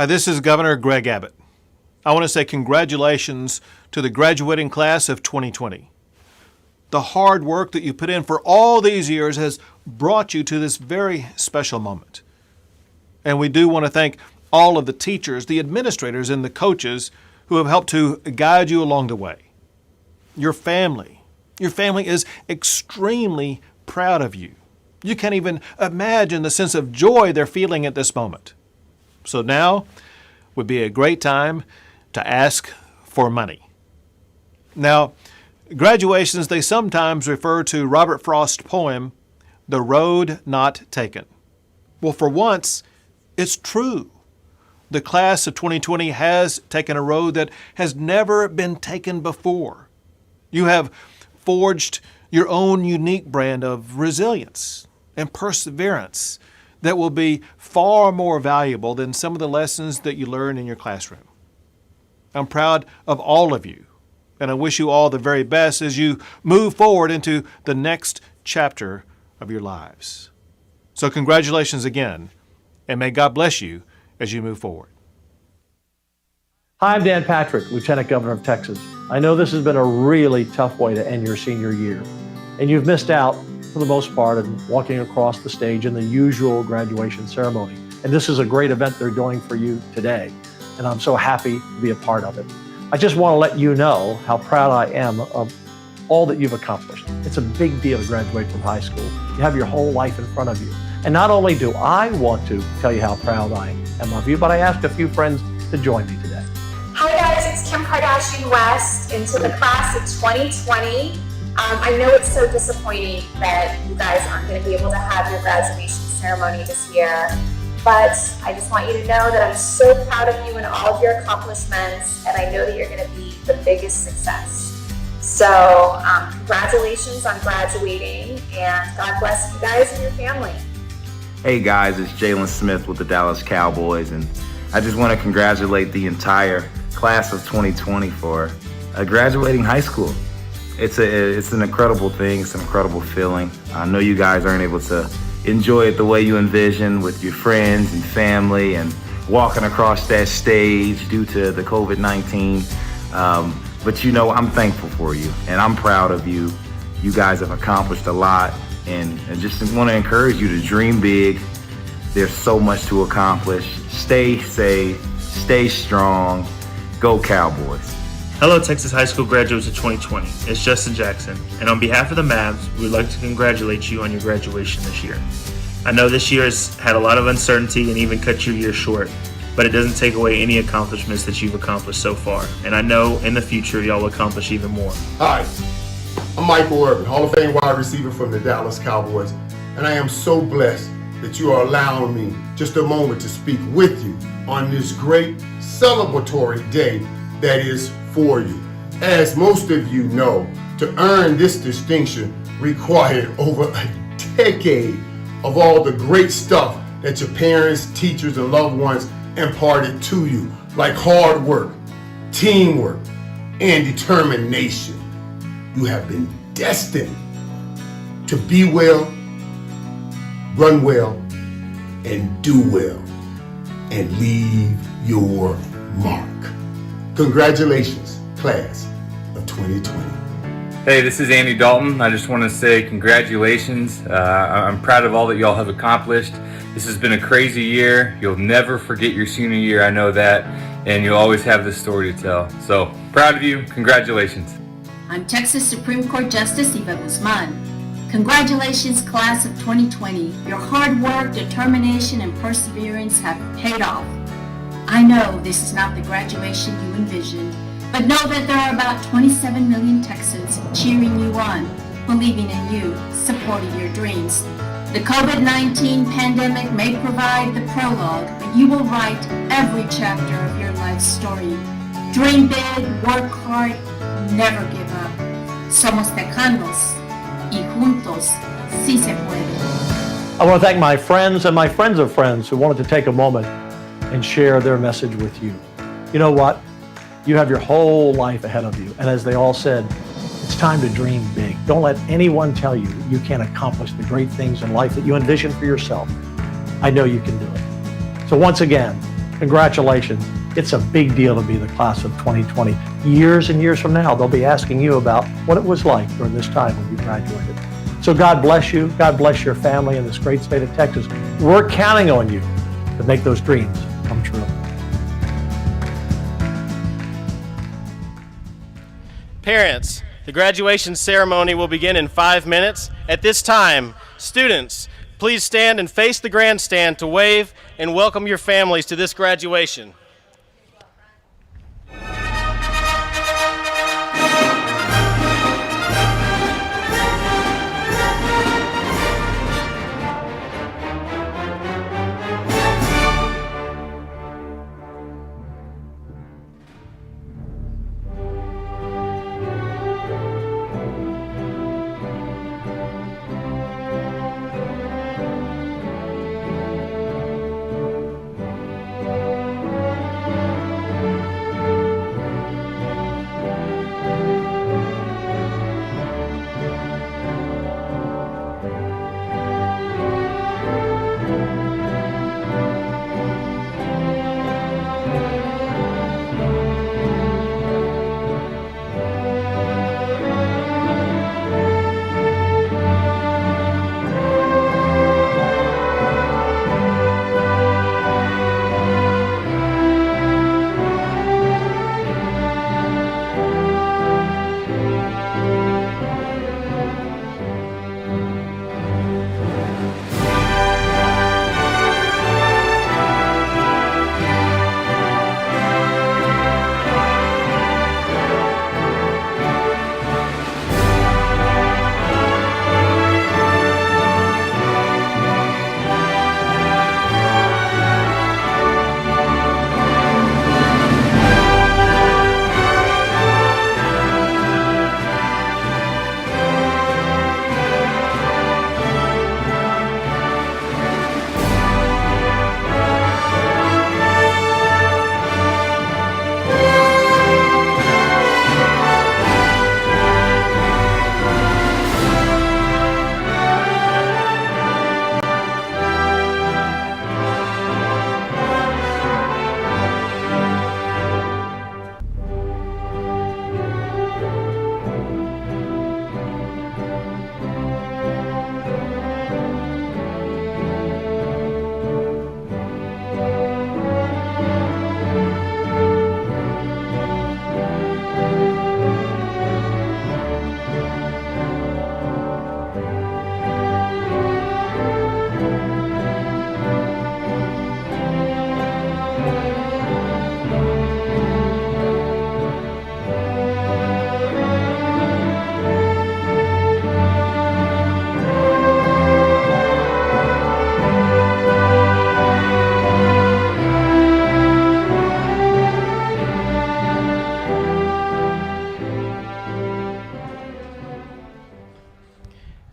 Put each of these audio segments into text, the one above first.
This is Governor Greg Abbott. I want to say congratulations to the graduating class of 2020. The hard work that you put in for all these years has brought you to this very special moment. And we do want to thank all of the teachers, the administrators, and the coaches who have helped to guide you along the way. Your family is extremely proud of you. You can't even imagine the sense of joy they're feeling at this moment. So now would be a great time to ask for money. Now, graduations, they sometimes refer to Robert Frost's poem, The Road Not Taken. Well, for once, it's true. The class of 2020 has taken a road that has never been taken before. You have forged your own unique brand of resilience and perseverance that will be far more valuable than some of the lessons that you learn in your classroom. I'm proud of all of you, and I wish you all the very best as you move forward into the next chapter of your lives. So congratulations again, and may God bless you as you move forward. Hi, I'm Dan Patrick, Lieutenant Governor of Texas. I know this has been a really tough way to end your senior year, and you've missed out, for the most part, in walking across the stage in the usual graduation ceremony. And this is a great event they're doing for you today, and I'm so happy to be a part of it. I just want to let you know how proud I am of all that you've accomplished. It's a big deal to graduate from high school. You have your whole life in front of you. And not only do I want to tell you how proud I am of you, but I asked a few friends to join me today. Hi guys, it's Kim Kardashian West into the class of 2020. I know it's so disappointing that you guys aren't going to be able to have your graduation ceremony this year, but I just want you to know that I'm so proud of you and all of your accomplishments, and I know that you're going to be the biggest success. So congratulations on graduating, and God bless you guys and your family. Hey guys, it's Jalen Smith with the Dallas Cowboys, and I just want to congratulate the entire class of 2020 for graduating high school. It's an incredible thing. It's an incredible feeling. I know you guys aren't able to enjoy it the way you envision with your friends and family and walking across that stage due to the COVID-19. But you know, I'm thankful for you and I'm proud of you. You guys have accomplished a lot, and just want to encourage you to dream big. There's so much to accomplish. Stay safe, stay strong, go Cowboys. Hello, Texas high school graduates of 2020. It's Justin Jackson, and on behalf of the Mavs, we'd like to congratulate you on your graduation this year. I know this year has had a lot of uncertainty and even cut your year short, but it doesn't take away any accomplishments that you've accomplished so far, and I know in the future y'all will accomplish even more. Hi, I'm Michael Irvin, Hall of Fame wide receiver from the Dallas Cowboys, and I am so blessed that you are allowing me just a moment to speak with you on this great celebratory day that is for you. As most of you know, to earn this distinction required over a decade of all the great stuff that your parents, teachers, and loved ones imparted to you, like hard work, teamwork, and determination. You have been destined to be well, run well, and do well, and leave your mark. Congratulations, class of 2020. Hey, this is Andy Dalton. I just want to say congratulations. I'm proud of all that y'all have accomplished. This has been a crazy year. You'll never forget your senior year, I know that, and you'll always have this story to tell. So, proud of you. Congratulations. I'm Texas Supreme Court Justice Eva Guzman. Congratulations, class of 2020. Your hard work, determination, and perseverance have paid off. I know this is not the graduation you envisioned, but know that there are about 27 million Texans cheering you on, believing in you, supporting your dreams. The COVID-19 pandemic may provide the prologue, but you will write every chapter of your life story. Dream big, work hard, never give up. Somos tejanos y juntos sí se puede. I want to thank my friends and my friends of friends who wanted to take a moment and share their message with you. You know what? You have your whole life ahead of you. And as they all said, it's time to dream big. Don't let anyone tell you you can't accomplish the great things in life that you envision for yourself. I know you can do it. So once again, Congratulations. It's a big deal to be the class of 2020. Years and years from now, they'll be asking you about what it was like during this time when you graduated. So God bless you. God bless your family in this great state of Texas. We're counting on you to make those dreams come true. Parents, the graduation ceremony will begin in 5 minutes. At this time, students, please stand and face the grandstand to wave and welcome your families to this graduation.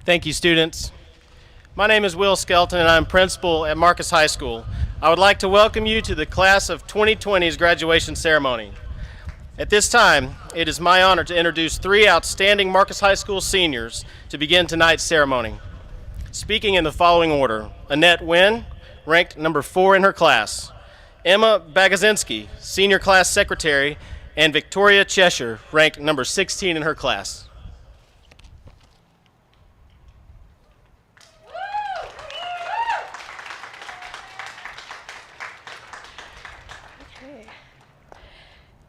Thank you, students. My name is Will Skelton, and I'm principal at Marcus High School. I would like to welcome you to the class of 2020's graduation ceremony. At this time, it is my honor to introduce 3 outstanding Marcus High School seniors to begin tonight's ceremony. Speaking in the following order: Annette Wynn, ranked number 4 in her class; Emma Bagazinski, senior class secretary; and Victoria Cheshire, ranked number 16 in her class.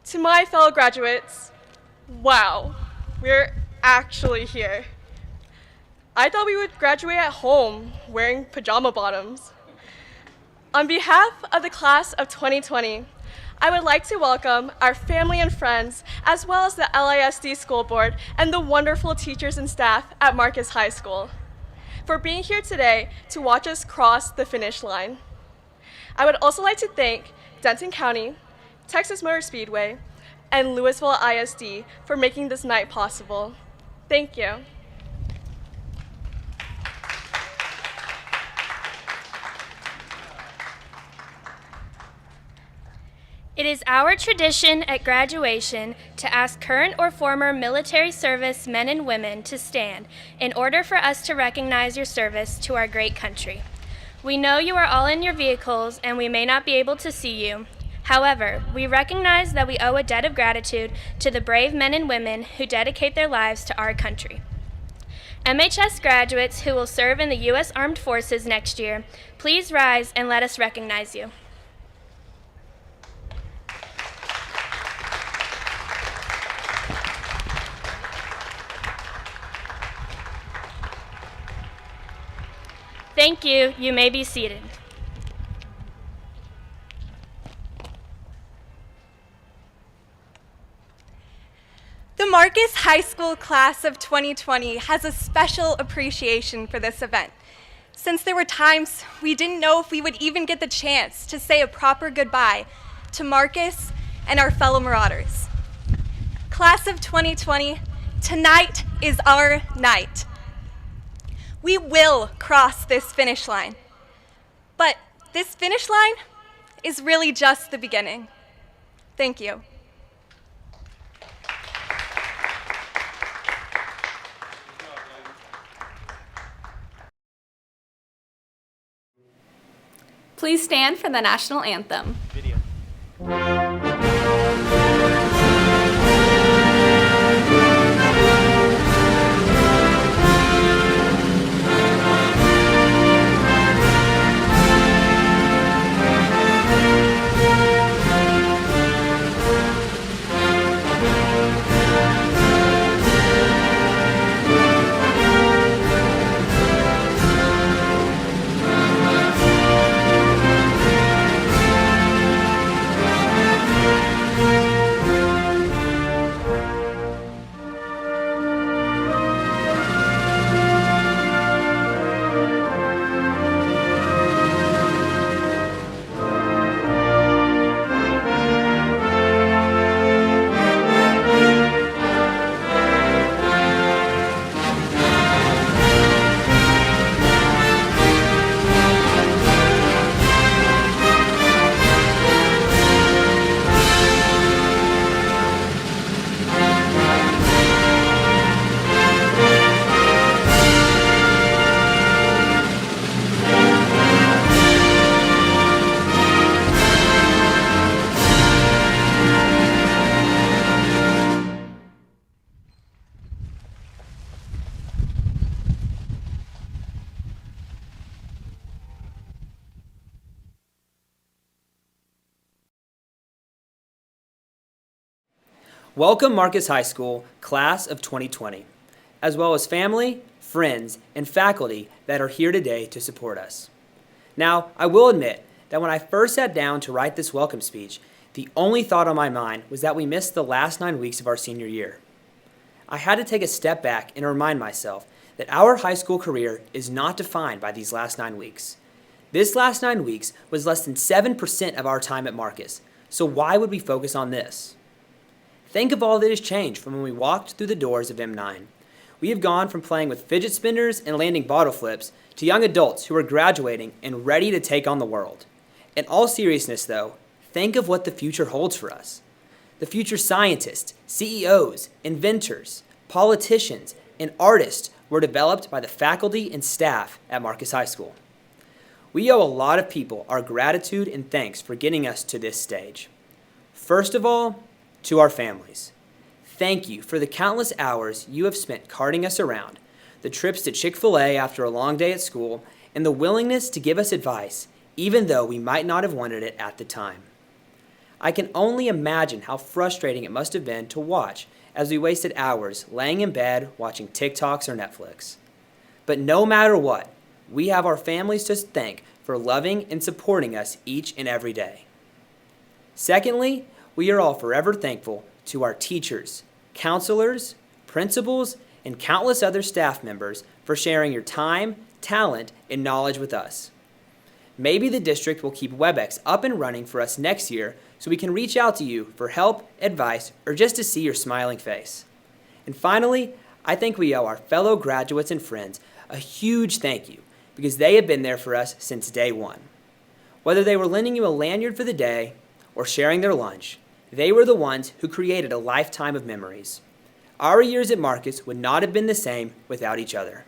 To my fellow graduates, wow, we're actually here. I thought we would graduate at home wearing pajama bottoms. On behalf of the class of 2020, I would like to welcome our family and friends, as well as the LISD School Board and the wonderful teachers and staff at Marcus High School for being here today to watch us cross the finish line. I would also like to thank Denton County, Texas Motor Speedway, and Louisville ISD for making this night possible. Thank you. It is our tradition at graduation to ask current or former military service men and women to stand in order for us to recognize your service to our great country. We know you are all in your vehicles and we may not be able to see you. However, we recognize that we owe a debt of gratitude to the brave men and women who dedicate their lives to our country. MHS graduates who will serve in the U.S. Armed Forces next year, please rise and let us recognize you. Thank you. You may be seated. The Marcus High School class of 2020 has a special appreciation for this event, since there were times we didn't know if we would even get the chance to say a proper goodbye to Marcus and our fellow Marauders. Class of 2020, tonight is our night. We will cross this finish line, but this finish line is really just the beginning. Thank you. Please stand for the national anthem. Video. Welcome Marcus High School, class of 2020, as well as family, friends, and faculty that are here today to support us. Now, I will admit that when I first sat down to write this welcome speech, the only thought on my mind was that we missed the last 9 weeks of our senior year. I had to take a step back and remind myself that our high school career is not defined by these last 9 weeks. This last 9 weeks was less than 7% of our time at Marcus, so why would we focus on this? Think of all that has changed from when we walked through the doors of M9. We have gone from playing with fidget spinners and landing bottle flips to young adults who are graduating and ready to take on the world. In all seriousness, though, think of what the future holds for us. The future scientists, CEOs, inventors, politicians, and artists were developed by the faculty and staff at Marcus High School. We owe a lot of people our gratitude and thanks for getting us to this stage. First of all, to our families. Thank you for the countless hours you have spent carting us around, the trips to Chick-fil-A after a long day at school, and the willingness to give us advice, even though we might not have wanted it at the time. I can only imagine how frustrating it must have been to watch as we wasted hours laying in bed watching TikToks or Netflix. But no matter what, we have our families to thank for loving and supporting us each and every day. Secondly, we are all forever thankful to our teachers, counselors, principals, and countless other staff members for sharing your time, talent, and knowledge with us. Maybe the district will keep WebEx up and running for us next year so we can reach out to you for help, advice, or just to see your smiling face. And finally, I think we owe our fellow graduates and friends a huge thank you because they have been there for us since day one. Whether they were lending you a lanyard for the day or sharing their lunch, they were the ones who created a lifetime of memories. Our years at Marcus would not have been the same without each other.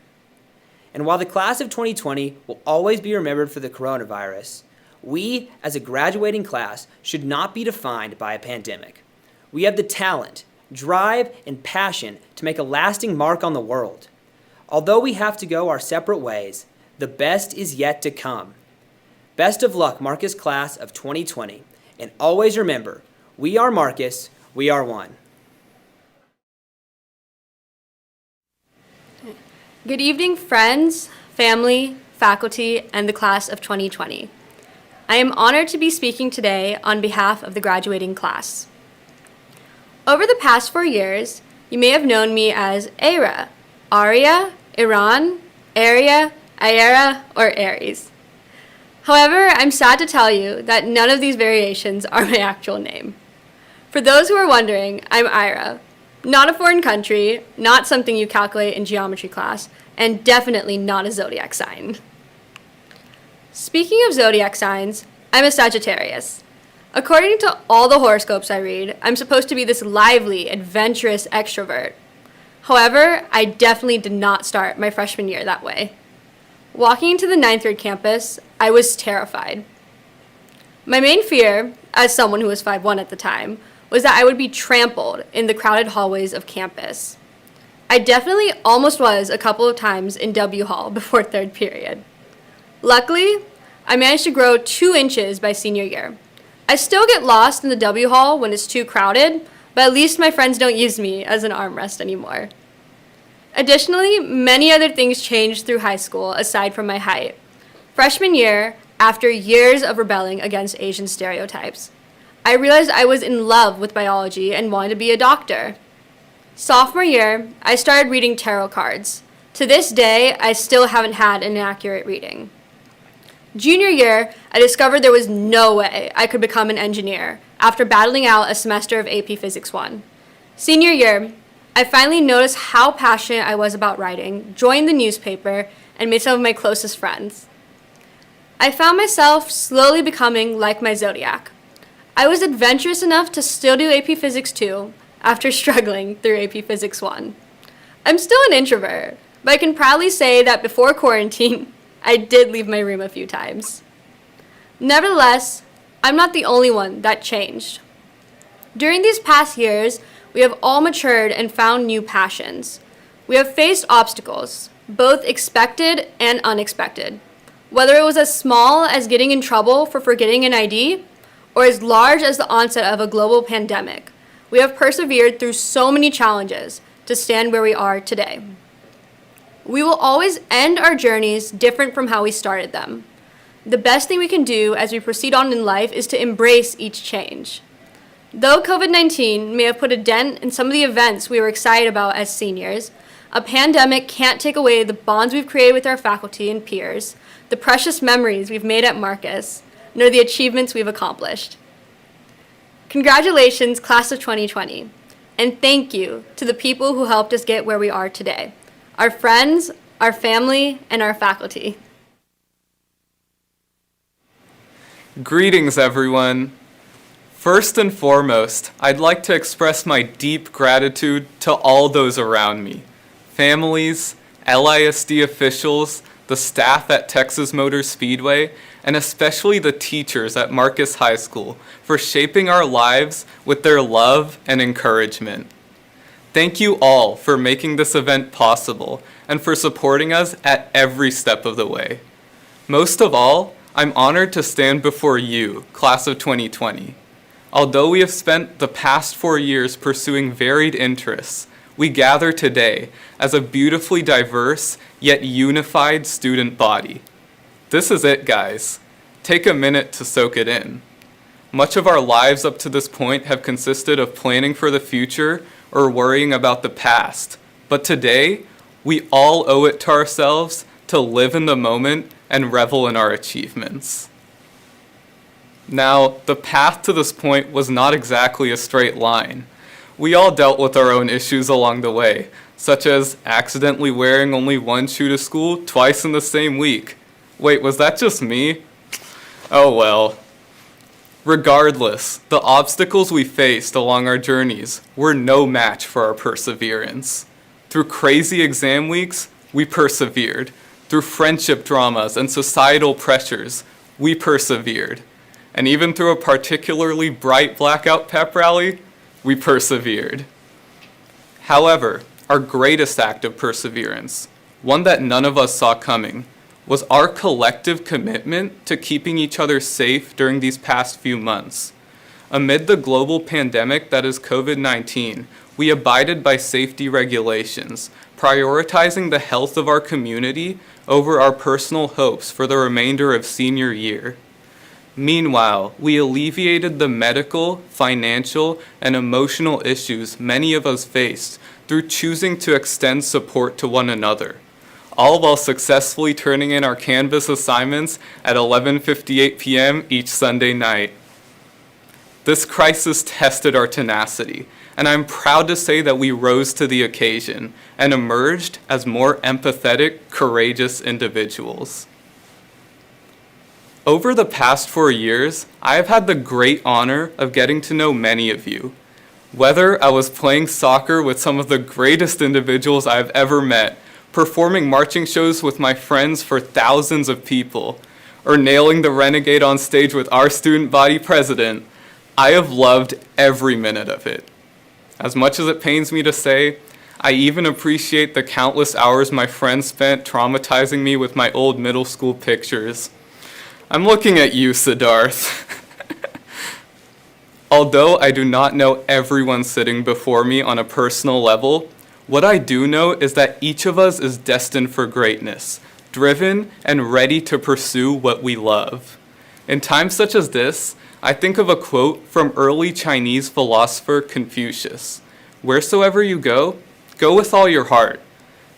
And while the class of 2020 will always be remembered for the coronavirus, we, as a graduating class, should not be defined by a pandemic. We have the talent, drive, and passion to make a lasting mark on the world. Although we have to go our separate ways, the best is yet to come. Best of luck, Marcus class of 2020. And always remember, we are Marcus, we are one. Good evening, friends, family, faculty, and the class of 2020. I am honored to be speaking today on behalf of the graduating class. Over the past 4 years, you may have known me as Aira, Aria, Iran, Aria, Ayera, or Aries. However, I'm sad to tell you that none of these variations are my actual name. For those who are wondering, I'm Ira. Not a foreign country, not something you calculate in geometry class, and definitely not a zodiac sign. Speaking of zodiac signs, I'm a Sagittarius. According to all the horoscopes I read, I'm supposed to be this lively, adventurous extrovert. However, I definitely did not start my freshman year that way. Walking into the 9th grade campus, I was terrified. My main fear, as someone who was 5'1" at the time, was that I would be trampled in the crowded hallways of campus. I definitely almost was a couple of times in W Hall before 3rd period. Luckily, I managed to grow 2 inches by senior year. I still get lost in the W Hall when it's too crowded, but at least my friends don't use me as an armrest anymore. Additionally, many other things changed through high school aside from my height. Freshman year, after years of rebelling against Asian stereotypes, I realized I was in love with biology and wanted to be a doctor. Sophomore year, I started reading tarot cards. To this day, I still haven't had an accurate reading. Junior year, I discovered there was no way I could become an engineer after battling out a semester of AP Physics 1. Senior year, I finally noticed how passionate I was about writing, joined the newspaper, and made some of my closest friends. I found myself slowly becoming like my zodiac. I was adventurous enough to still do AP Physics 2 after struggling through AP Physics 1. I'm still an introvert, but I can proudly say that before quarantine, I did leave my room a few times. Nevertheless, I'm not the only one that changed. During these past years, we have all matured and found new passions. We have faced obstacles, both expected and unexpected. Whether it was as small as getting in trouble for forgetting an ID, or as large as the onset of a global pandemic, we have persevered through so many challenges to stand where we are today. We will always end our journeys different from how we started them. The best thing we can do as we proceed on in life is to embrace each change. Though COVID-19 may have put a dent in some of the events we were excited about as seniors, a pandemic can't take away the bonds we've created with our faculty and peers, the precious memories we've made at Marcus, nor the achievements we've accomplished. Congratulations, class of 2020, and thank you to the people who helped us get where we are today, our friends, our family, and our faculty. Greetings, everyone. First and foremost, I'd like to express my deep gratitude to all those around me, families, LISD officials, the staff at Texas Motor Speedway, and especially the teachers at Marcus High School for shaping our lives with their love and encouragement. Thank you all for making this event possible and for supporting us at every step of the way. Most of all, I'm honored to stand before you, class of 2020. Although we have spent the past 4 years pursuing varied interests, we gather today as a beautifully diverse yet unified student body. This is it, guys. Take a minute to soak it in. Much of our lives up to this point have consisted of planning for the future or worrying about the past. But today, we all owe it to ourselves to live in the moment and revel in our achievements. Now, the path to this point was not exactly a straight line. We all dealt with our own issues along the way, such as accidentally wearing only one shoe to school twice in the same week. Wait, was that just me? Oh well. Regardless, the obstacles we faced along our journeys were no match for our perseverance. Through crazy exam weeks, we persevered. through friendship dramas and societal pressures, we persevered. And even through a particularly bright blackout pep rally, we persevered. However, our greatest act of perseverance, one that none of us saw coming, was our collective commitment to keeping each other safe during these past few months. Amid the global pandemic that is COVID-19, we abided by safety regulations, prioritizing the health of our community over our personal hopes for the remainder of senior year. Meanwhile, we alleviated the medical, financial, and emotional issues many of us faced through choosing to extend support to one another, all while successfully turning in our Canvas assignments at 11:58 p.m. each Sunday night. This crisis tested our tenacity, and I'm proud to say that we rose to the occasion and emerged as more empathetic, courageous individuals. Over the past 4 years, I have had the great honor of getting to know many of you. Whether I was playing soccer with some of the greatest individuals I've ever met, performing marching shows with my friends for thousands of people, or nailing the Renegade on stage with our student body president, I have loved every minute of it. As much as it pains me to say, I even appreciate the countless hours my friends spent traumatizing me with my old middle school pictures. I'm looking at you, Siddharth. Although I do not know everyone sitting before me on a personal level, what I do know is that each of us is destined for greatness, driven and ready to pursue what we love. In times such as this, I think of a quote from early Chinese philosopher Confucius: "Wheresoever you go, go with all your heart."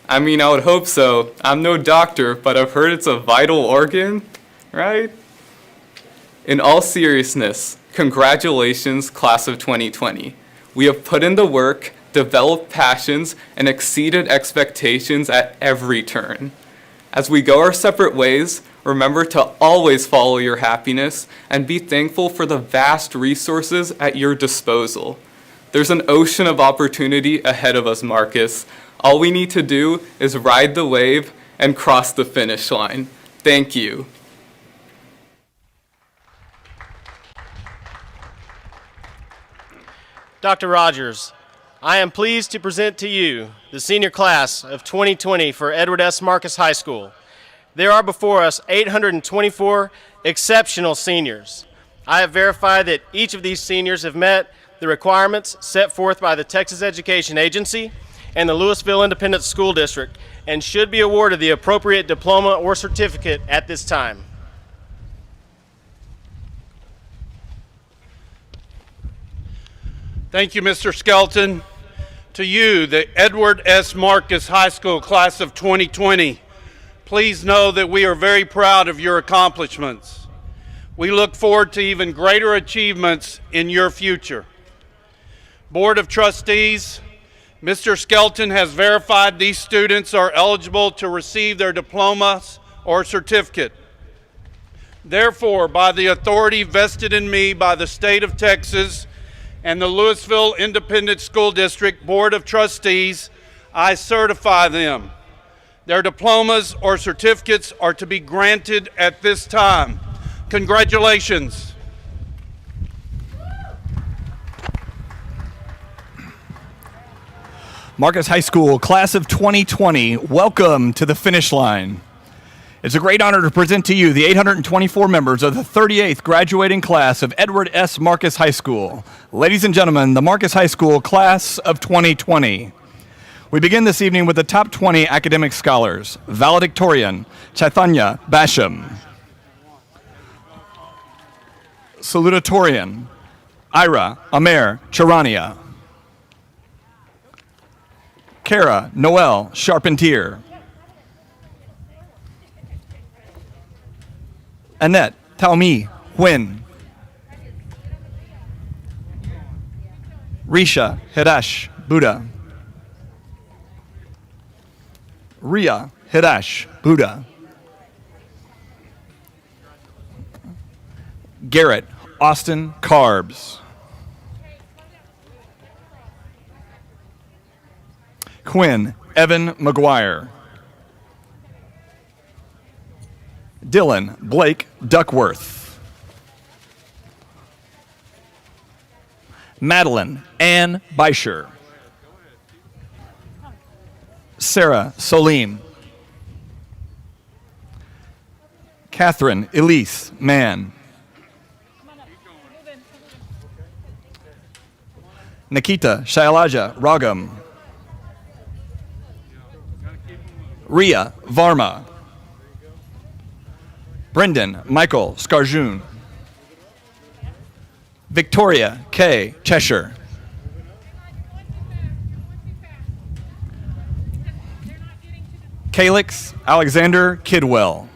I mean, I would hope so. I'm no doctor, but I've heard it's a vital organ, right? In all seriousness, congratulations, class of 2020. We have put in the work, developed passions, and exceeded expectations at every turn. As we go our separate ways, remember to always follow your happiness and be thankful for the vast resources at your disposal. There's an ocean of opportunity ahead of us, Marcus. All we need to do is ride the wave and cross the finish line. Thank you. Dr. Rogers, I am pleased to present to you the senior class of 2020 for Edward S. Marcus High School. There are before us 824 exceptional seniors. I have verified that each of these seniors have met the requirements set forth by the Texas Education Agency and the Louisville Independent School District and should be awarded the appropriate diploma or certificate at this time. Thank you, Mr. Skelton. To you, the Edward S. Marcus High School class of 2020, please know that we are very proud of your accomplishments. We look forward to even greater achievements in your future. Board of Trustees, Mr. Skelton has verified these students are eligible to receive their diplomas or certificate. Therefore, by the authority vested in me by the state of Texas and the Louisville Independent School District Board of Trustees, I certify them. Their diplomas or certificates are to be granted at this time. Congratulations. Marcus High School, class of 2020, welcome to the finish line. It's a great honor to present to you the 824 members of the 38th graduating class of Edward S. Marcus High School. Ladies and gentlemen, the Marcus High School class of 2020. We begin this evening with the top 20 academic scholars: valedictorian Chaitanya Basham, salutatorian Ira Amer Charania, Kara Noel Charpentier, Annette Taomi Nguyen, Risha Hidash Buddha, Ria Hidash Buddha, Garrett Austin Carbs, Quinn Evan McGuire, Dylan Blake Duckworth. Madeline Ann Beischer. Sarah Solim. Catherine Elise Mann. Nikita Shailaja Ragam. Ria Varma. Brendan Michael Scarjoon. Victoria K. Cheshire. Calix Alexander Kidwell.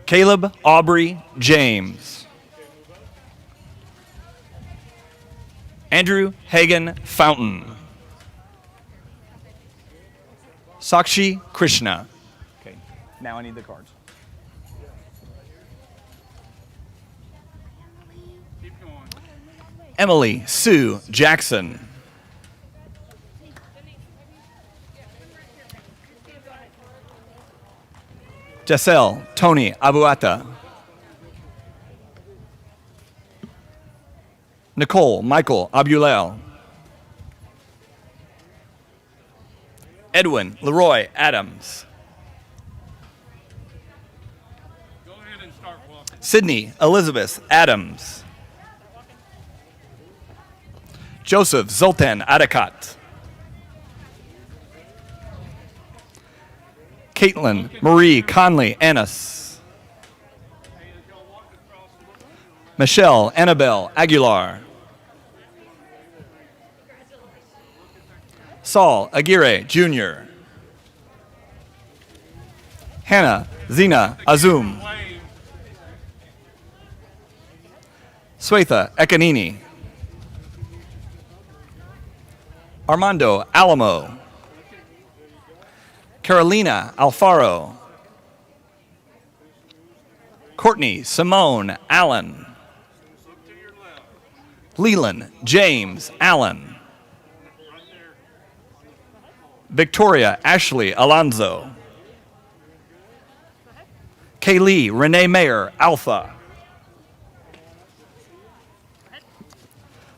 Caleb Aubrey James. Andrew Hagan Fountain. Sakshi Krishna. Okay, now I need the cards. Emily Sue Jackson. Giselle Tony Abuata. Nicole Michael Abulel. Edwin Leroy Adams. Sydney Elizabeth Adams. Joseph Zoltan Adakat. Caitlin Marie Conley Annis. Michelle Annabelle Aguilar. Saul Aguirre Jr. Hannah Zina Azum. Swetha Ekanini. Armando Alamo. Carolina Alfaro. Courtney Simone Allen. Leland James Allen. Victoria Ashley Alonzo. Kaylee Renee Mayer Alpha.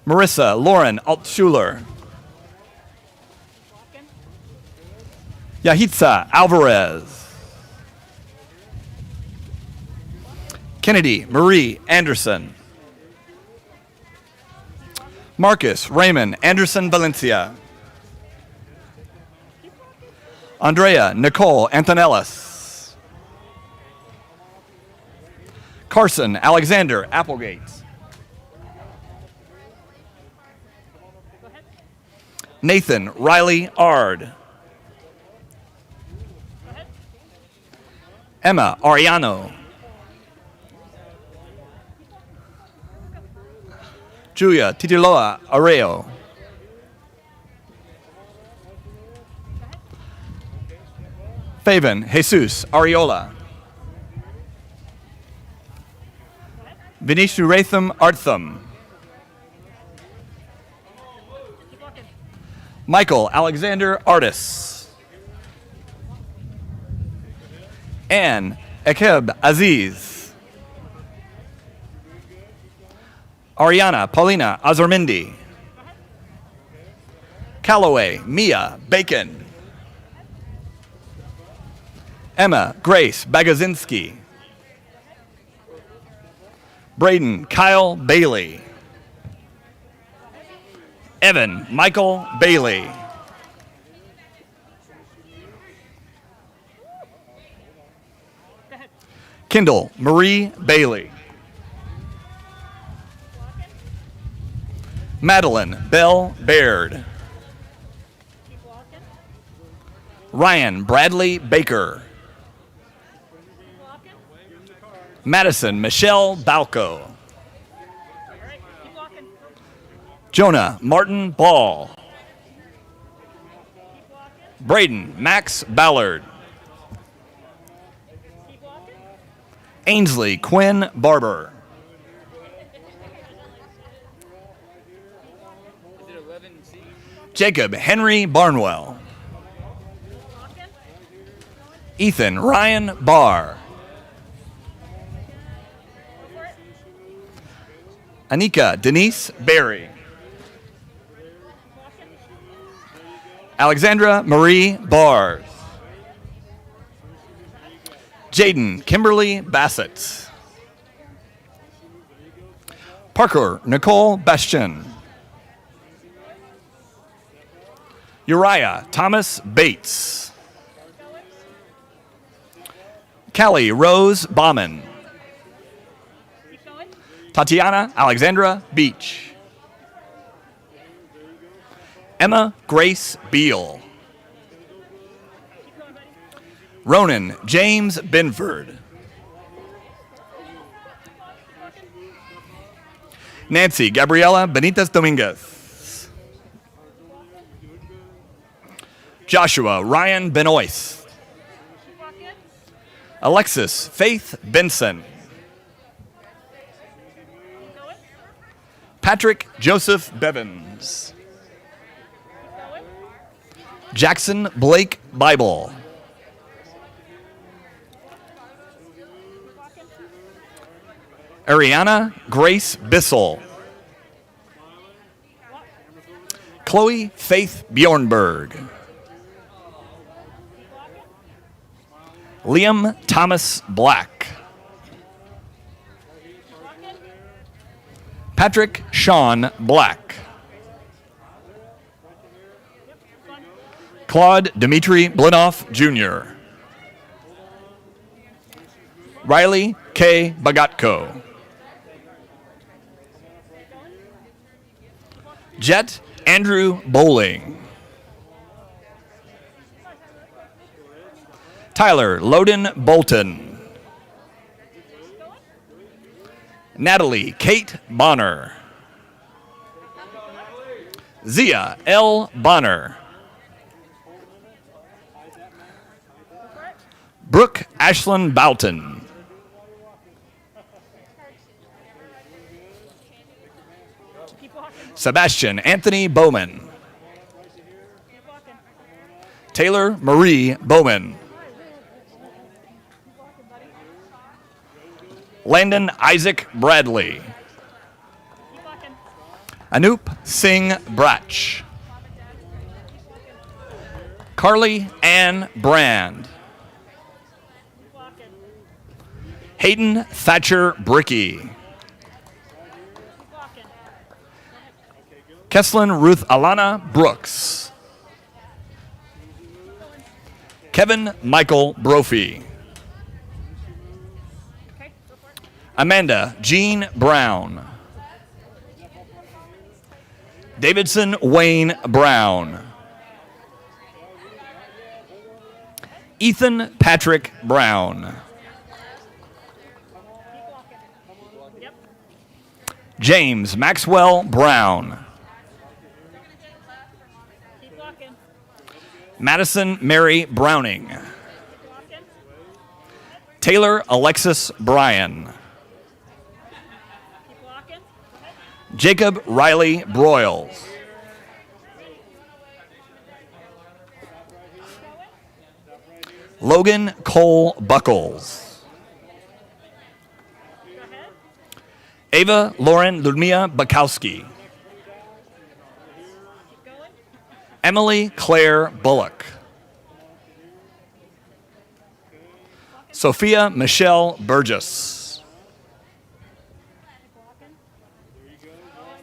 Marissa Lauren Altschuler. Yahitza Alvarez. Kennedy Marie Anderson. Marcus Raymond Anderson Valencia. Andrea Nicole Antonellis. Carson Alexander Applegate. Nathan Riley Ard. Emma Ariano. Julia Titiloa Areo. Faven Jesus Ariola. Vinishu Ratham Artham. Michael Alexander Artis. Anne Ekeb Aziz. Ariana Paulina Azarmindi. Callaway Mia Bacon. Emma Grace Bagazinski. Braden Kyle Bailey. Evan Michael Bailey. Kendall Marie Bailey. Madeline Bell Baird. Ryan Bradley Baker. Madison Michelle Balco. Jonah Martin Ball. Braden Max Ballard. Ainsley Quinn Barber. Jacob Henry Barnwell. Ethan Ryan Barr. Anika Denise Berry. Alexandra Marie Bars. Jaden Kimberly Bassett. Parker Nicole Bastian. Uriah Thomas Bates. Callie Rose Bauman. Tatiana Alexandra Beach. Emma Grace Beal. Ronan James Binford. Nancy Gabriela Benitez Dominguez. Joshua Ryan Benoist. Alexis Faith Benson. Patrick Joseph Bevins. Jackson Blake Bible. Ariana Grace Bissell. Chloe Faith Bjornberg. Liam Thomas Black. Patrick Sean Black. Claude Dimitri Blinoff Jr. Riley K. Bagatko. Jet Andrew Bowling. Tyler Loden Bolton. Natalie Kate Bonner. Zia L. Bonner. Brooke Ashlyn Boughton. Sebastian Anthony Bowman. Taylor Marie Bowman. Landon Isaac Bradley. Anoop Singh Brach. Carly Ann Brand. Hayden Thatcher Bricky. Kesslin Ruth Alana Brooks. Kevin Michael Brophy. Amanda Jean Brown. Davidson Wayne Brown. Ethan Patrick Brown. James Maxwell Brown. Madison Mary Browning. Taylor Alexis Bryan. Jacob Riley Broyles. Logan Cole Buckles. Ava Lauren Ludmia Bukowski. Emily Claire Bullock. Sophia Michelle Burgess.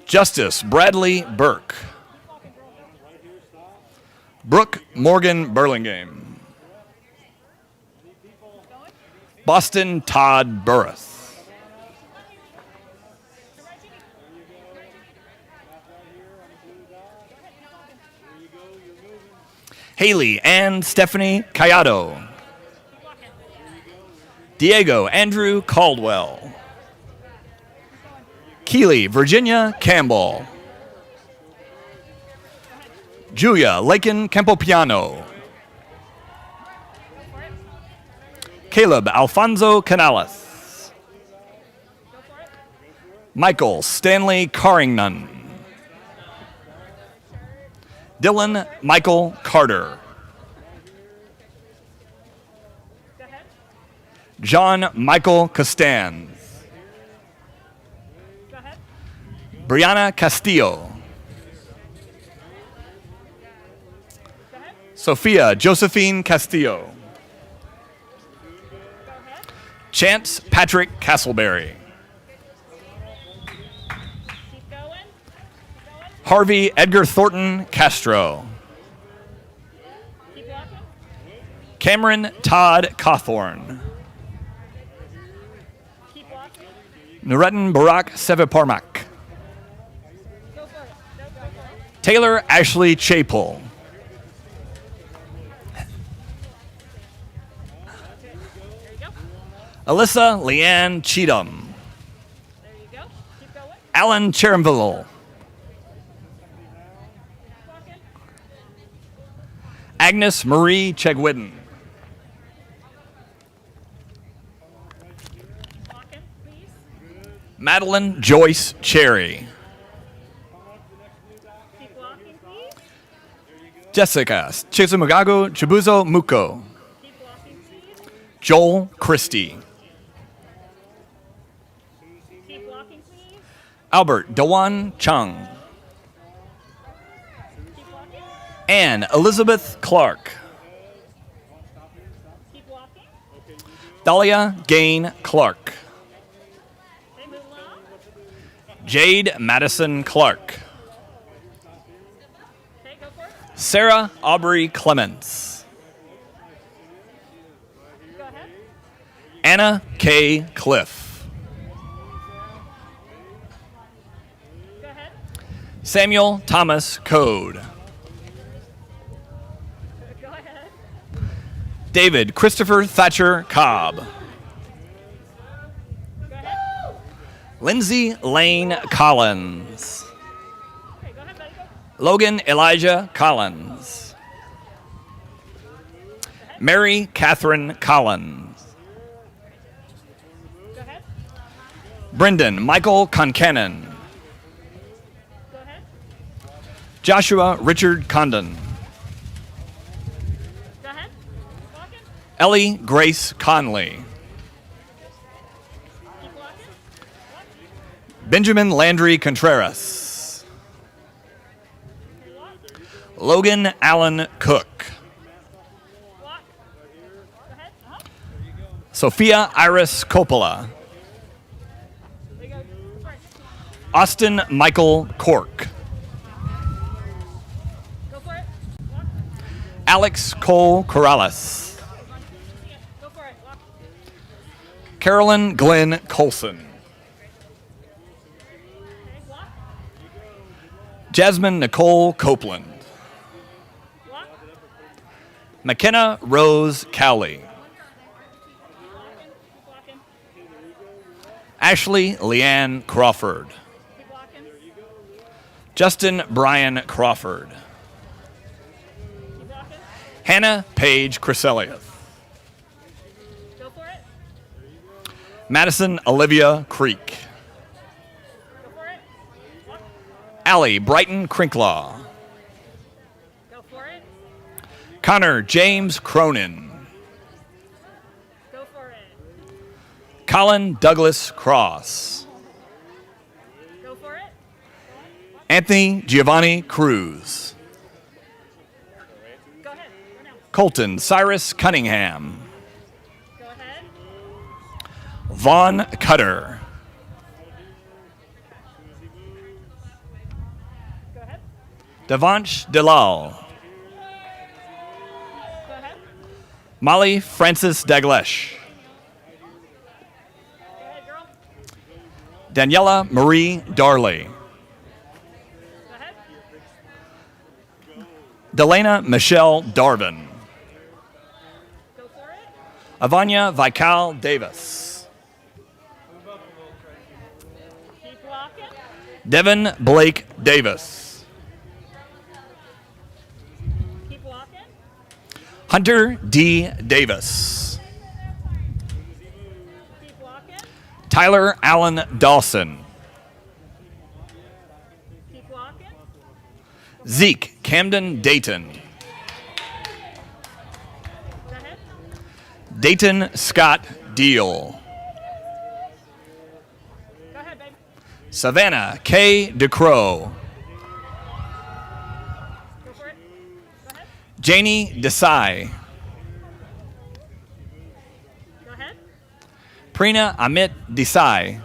Justice Bradley Burke. Brooke Morgan Burlingame. Boston Todd Burris. Haley Ann Stephanie Cayado. Diego Andrew Caldwell. Keely Virginia Campbell. Julia Lakin Campopiano. Caleb Alfonso Canales. Michael Stanley Carrington. Dylan Michael Carter. John Michael Costanz. Brianna Castillo. Sophia Josephine Castillo. Chance Patrick Castleberry. Harvey Edgar Thornton Castro. Cameron Todd Cawthorn. Nuretan Barak Seviparmak. Taylor Ashley Chapel. Alyssa Leanne Cheatham. Alan Cherenville. Agnes Marie Chegwidden. Madeline Joyce Cherry. Jessica Chizumagago Chibuzo Muko. Joel Christie. Albert Dewan Chung. Anne Elizabeth Clark. Dahlia Gain Clark. Jade Madison Clark. Sarah Aubrey Clements. Anna K. Cliff. Samuel Thomas Code. David Christopher Thatcher Cobb. Lindsay Lane Collins. Logan Elijah Collins. Mary Catherine Collins. Brendan Michael Concannon. Joshua Richard Condon. Ellie Grace Conley. Benjamin Landry Contreras. Logan Allen Cook. Sophia Iris Coppola. Austin Michael Cork. Alex Cole Corrales. Carolyn Glenn Colson. Jasmine Nicole Copeland. McKenna Rose Cowley. Ashley Leanne Crawford. Justin Brian Crawford. Hannah Paige Creselius. Madison Olivia Creek. Allie Brighton Crinklaw. Connor James Cronin. Colin Douglas Cross. Anthony Giovanni Cruz. Colton Cyrus Cunningham. Vaughn Cutter. Devansh Delal. Molly Francis Daglesh. Daniela Marie Darley. Delana Michelle Darvin. Avanya Vikal Davis. Devin Blake Davis. Hunter D. Davis. Tyler Allen Dawson. Zeke Camden Dayton. Dayton Scott Deal. Savannah K. DeCrow. Janie Desai. Prina Amit Desai.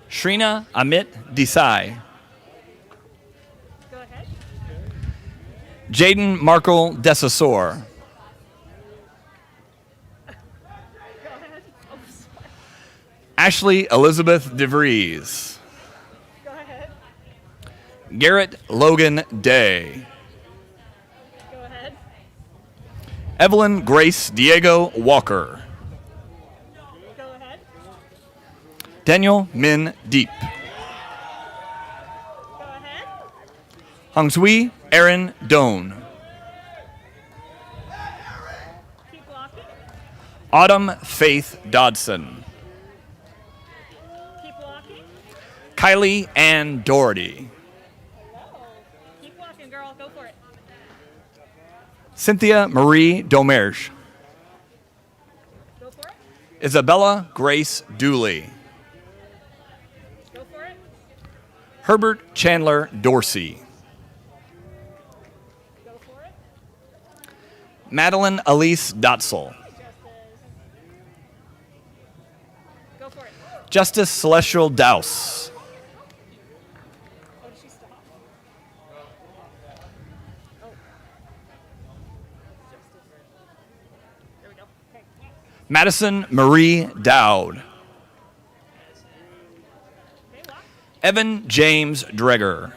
Shrina Amit Desai. Jaden Markle Desasor. Ashley Elizabeth DeVries. Garrett Logan Day. Evelyn Grace Diego Walker. Daniel Min Deep. Hongsui Aaron Doan. Autumn Faith Dodson. Kylie Ann Doherty. Cynthia Marie Domerge. Isabella Grace Dooley. Herbert Chandler Dorsey. Madeline Elise Dotzel. Justice Celestial Douse. Madison Marie Dowd. Evan James Dreger.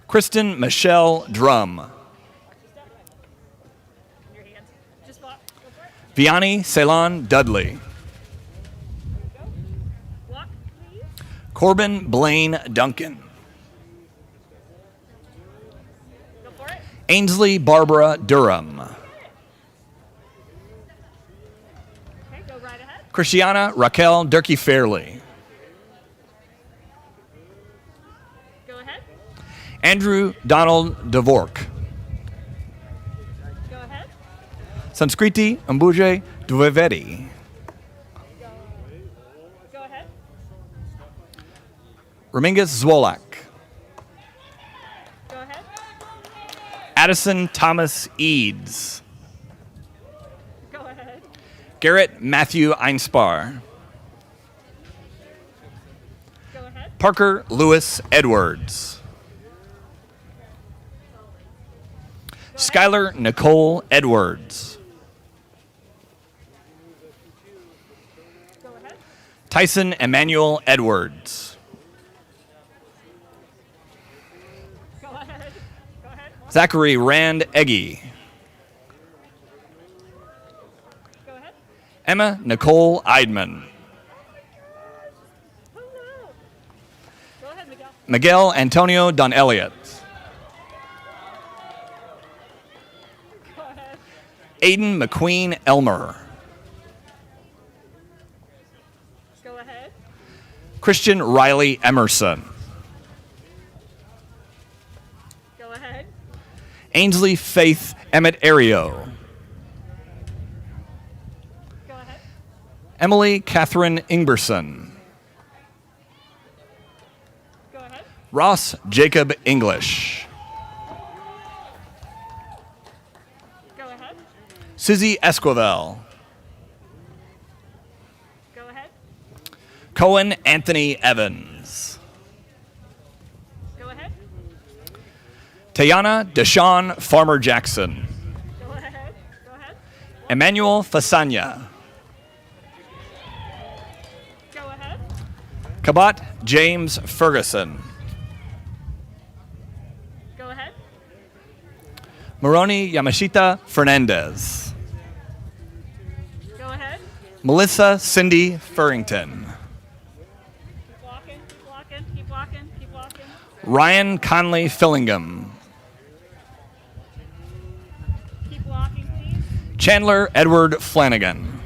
Kristen Michelle Drum. Vianney Ceylon Dudley. Corbin Blaine Duncan. Ainsley Barbara Durham. Christiana Raquel Durkee Fairley. Andrew Donald Dvork. Sanskriti Ambuje Dvivedi. Ramingas Zwolak. Addison Thomas Eads. Garrett Matthew Einspar. Parker Lewis Edwards. Skylar Nicole Edwards. Tyson Emmanuel Edwards. Zachary Rand Eggy. Emma Nicole Eidman. Miguel Antonio Don Elliott. Aiden McQueen Elmer. Christian Riley Emerson. Ainsley Faith Emmett Ario. Emily Catherine Ingberson. Ross Jacob English. Susie Esquivel. Cohen Anthony Evans. Tayana Deshawn Farmer Jackson. Emmanuel Fasanya. Kabat James Ferguson. Moroni Yamashita Fernandez. Melissa Cindy Furrington. Ryan Conley Fillingham. Chandler Edward Flanagan.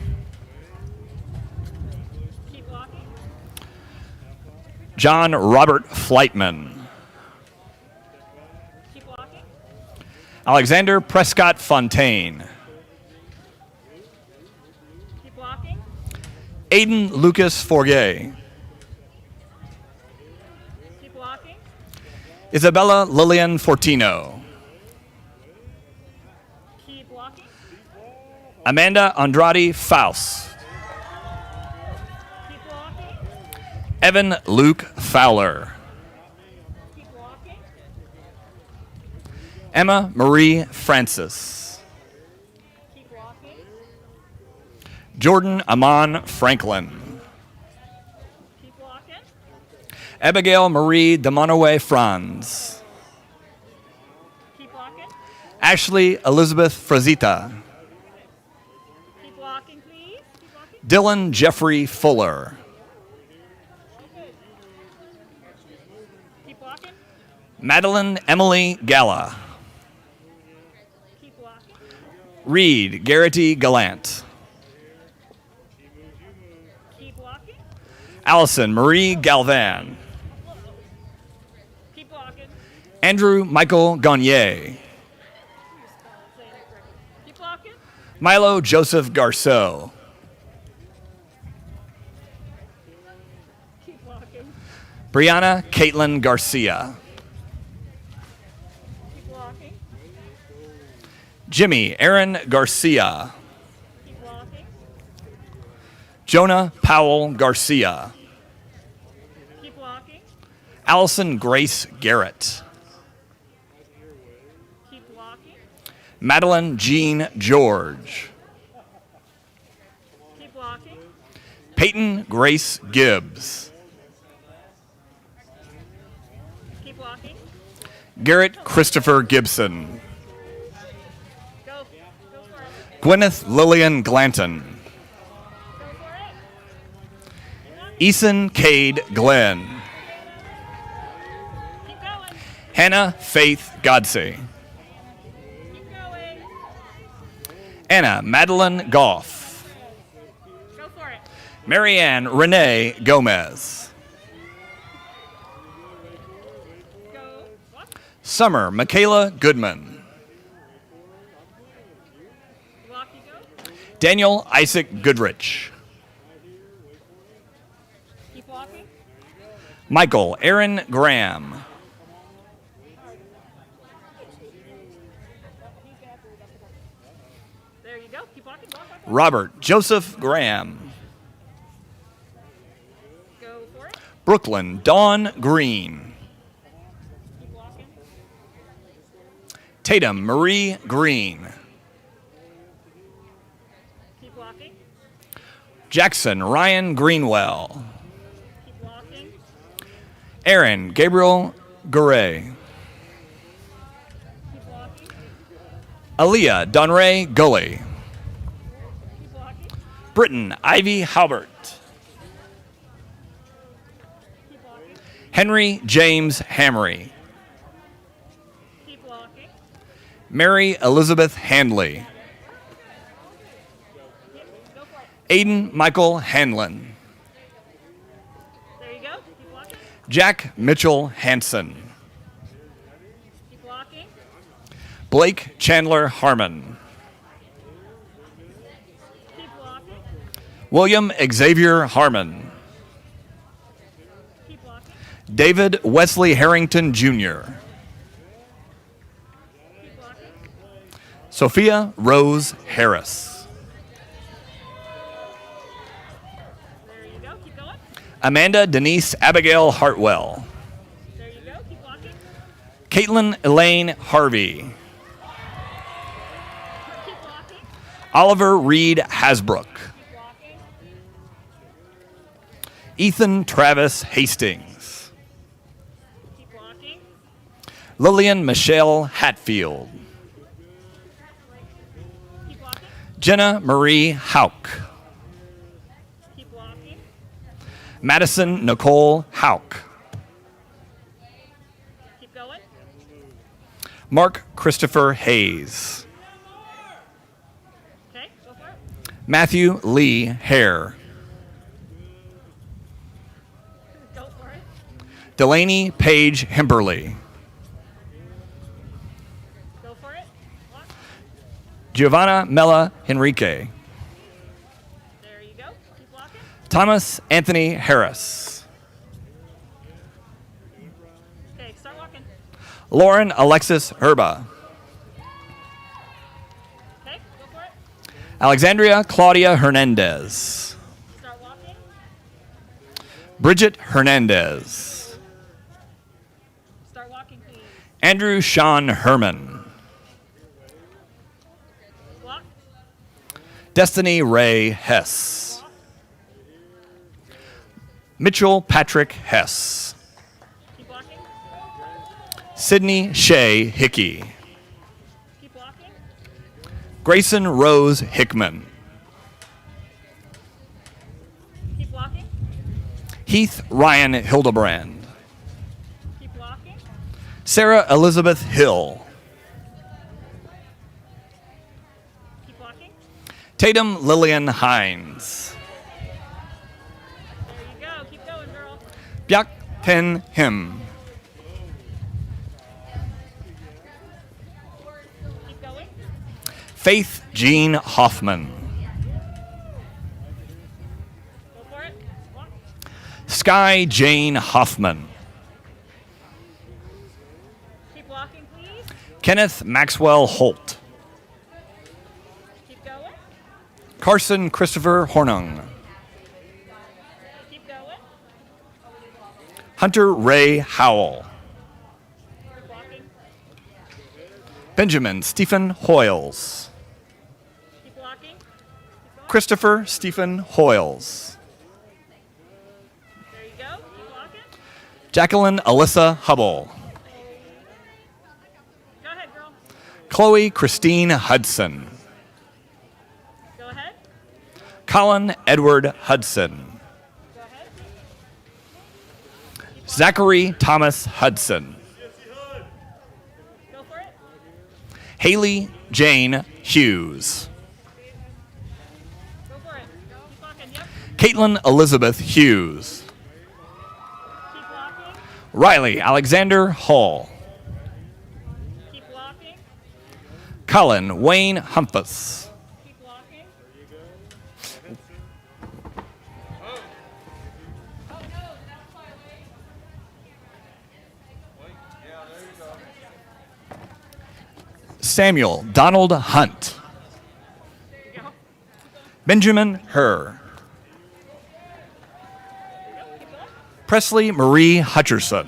John Robert Flightman. Alexander Prescott Fontaine. Keep walking. Aiden Lucas Forgay. Keep walking. Isabella Lillian Fortino. Keep walking. Amanda Andrade Faust. Keep walking. Evan Luke Fowler. Keep walking. Emma Marie Francis. Keep walking. Jordan Amon Franklin. Keep walking. Abigail Marie Demonowe Franz. Keep walking. Ashley Elizabeth Frazita. Keep walking, please. Keep walking. Dylan Jeffrey Fuller. Keep walking. Madeline Emily Galla. Keep walking. Reed Garrity Gallant. Keep walking. Allison Marie Galvan. Keep walking. Andrew Michael Gagne. Keep walking. Milo Joseph Garceau. Keep walking. Brianna Caitlin Garcia. Keep walking. Jimmy Aaron Garcia. Keep walking. Jonah Powell Garcia. Keep walking. Allison Grace Garrett. Keep walking. Madeline Jean George. Keep walking. Peyton Grace Gibbs. Keep walking. Garrett Christopher Gibson. Go. Go for it. Gwyneth Lillian Glanton. Go for it. Eason Cade Glenn. Keep going. Hannah Faith Godsey. Keep going. Anna Madeline Goff. Go for it. Marianne Renee Gomez. Go. Walk. Summer Michaela Goodman. Walk, you go. Daniel Isaac Goodrich. Keep walking. Michael Aaron Graham. There you go. Keep walking. Walk, walk, walk. Robert Joseph Graham. Go for it. Brooklyn Dawn Green. Keep walking. Tatum Marie Green. Keep walking. Jackson Ryan Greenwell. Keep walking. Aaron Gabriel Garay. Keep walking. Aaliyah Donray Gully. Keep walking. Britton Ivy Halbert. Keep walking. Henry James Hamry. Keep walking. Mary Elizabeth Handley. Go for it. Aiden Michael Hanlon. There you go. Keep walking. Jack Mitchell Hanson. Keep walking. Blake Chandler Harmon. Keep walking. William Xavier Harmon. Keep walking. David Wesley Harrington Jr. Keep walking. Sophia Rose Harris. There you go. Keep going. Amanda Denise Abigail Hartwell. There you go. Keep walking. Caitlin Elaine Harvey. Keep walking. Oliver Reed Hasbrook. Keep walking. Ethan Travis Hastings. Keep walking. Lillian Michelle Hatfield. Keep walking. Jenna Marie Hauk. Keep walking. Madison Nicole Hauk. Keep going. Mark Christopher Hayes. Okay. Go for it. Matthew Lee Hare. Go for it. Delaney Page Himberly. Go for it. Giovanna Mella Henrique. There you go. Keep walking. Thomas Anthony Harris. Okay, start walking. Lauren Alexis Herba. Okay, go for it. Alexandria Claudia Hernandez. Start walking. Bridget Hernandez. Start walking, please. Andrew Sean Herman. Walk. Destiny Ray Hess. Mitchell Patrick Hess. Keep walking. Sydney Shea Hickey. Keep walking. Grayson Rose Hickman. Keep walking. Heath Ryan Hildebrand. Keep walking. Sarah Elizabeth Hill. Keep walking. Tatum Lillian Hines. There you go. Keep going, girl. Byak Ten Him. Keep going. Faith Jean Hoffman. Go for it. Walk. Sky Jane Hoffman. Keep walking, please. Kenneth Maxwell Holt. Keep going. Carson Christopher Hornung. Keep going. Hunter Ray Howell. Keep walking. Benjamin Stephen Hoyles. Keep walking. Christopher Stephen Hoyles. There you go. Keep walking. Jacqueline Alyssa Hubble. Go ahead, girl. Chloe Christine Hudson. Go ahead. Colin Edward Hudson. Go ahead. Zachary Thomas Hudson. Go for it. Haley Jane Hughes. Go for it. Keep walking. Yep. Caitlin Elizabeth Hughes. Keep walking. Riley Alexander Hall. Keep walking. Colin Wayne Humpus. Keep walking. Samuel Donald Hunt. Benjamin Herr. Presley Marie Hutcherson.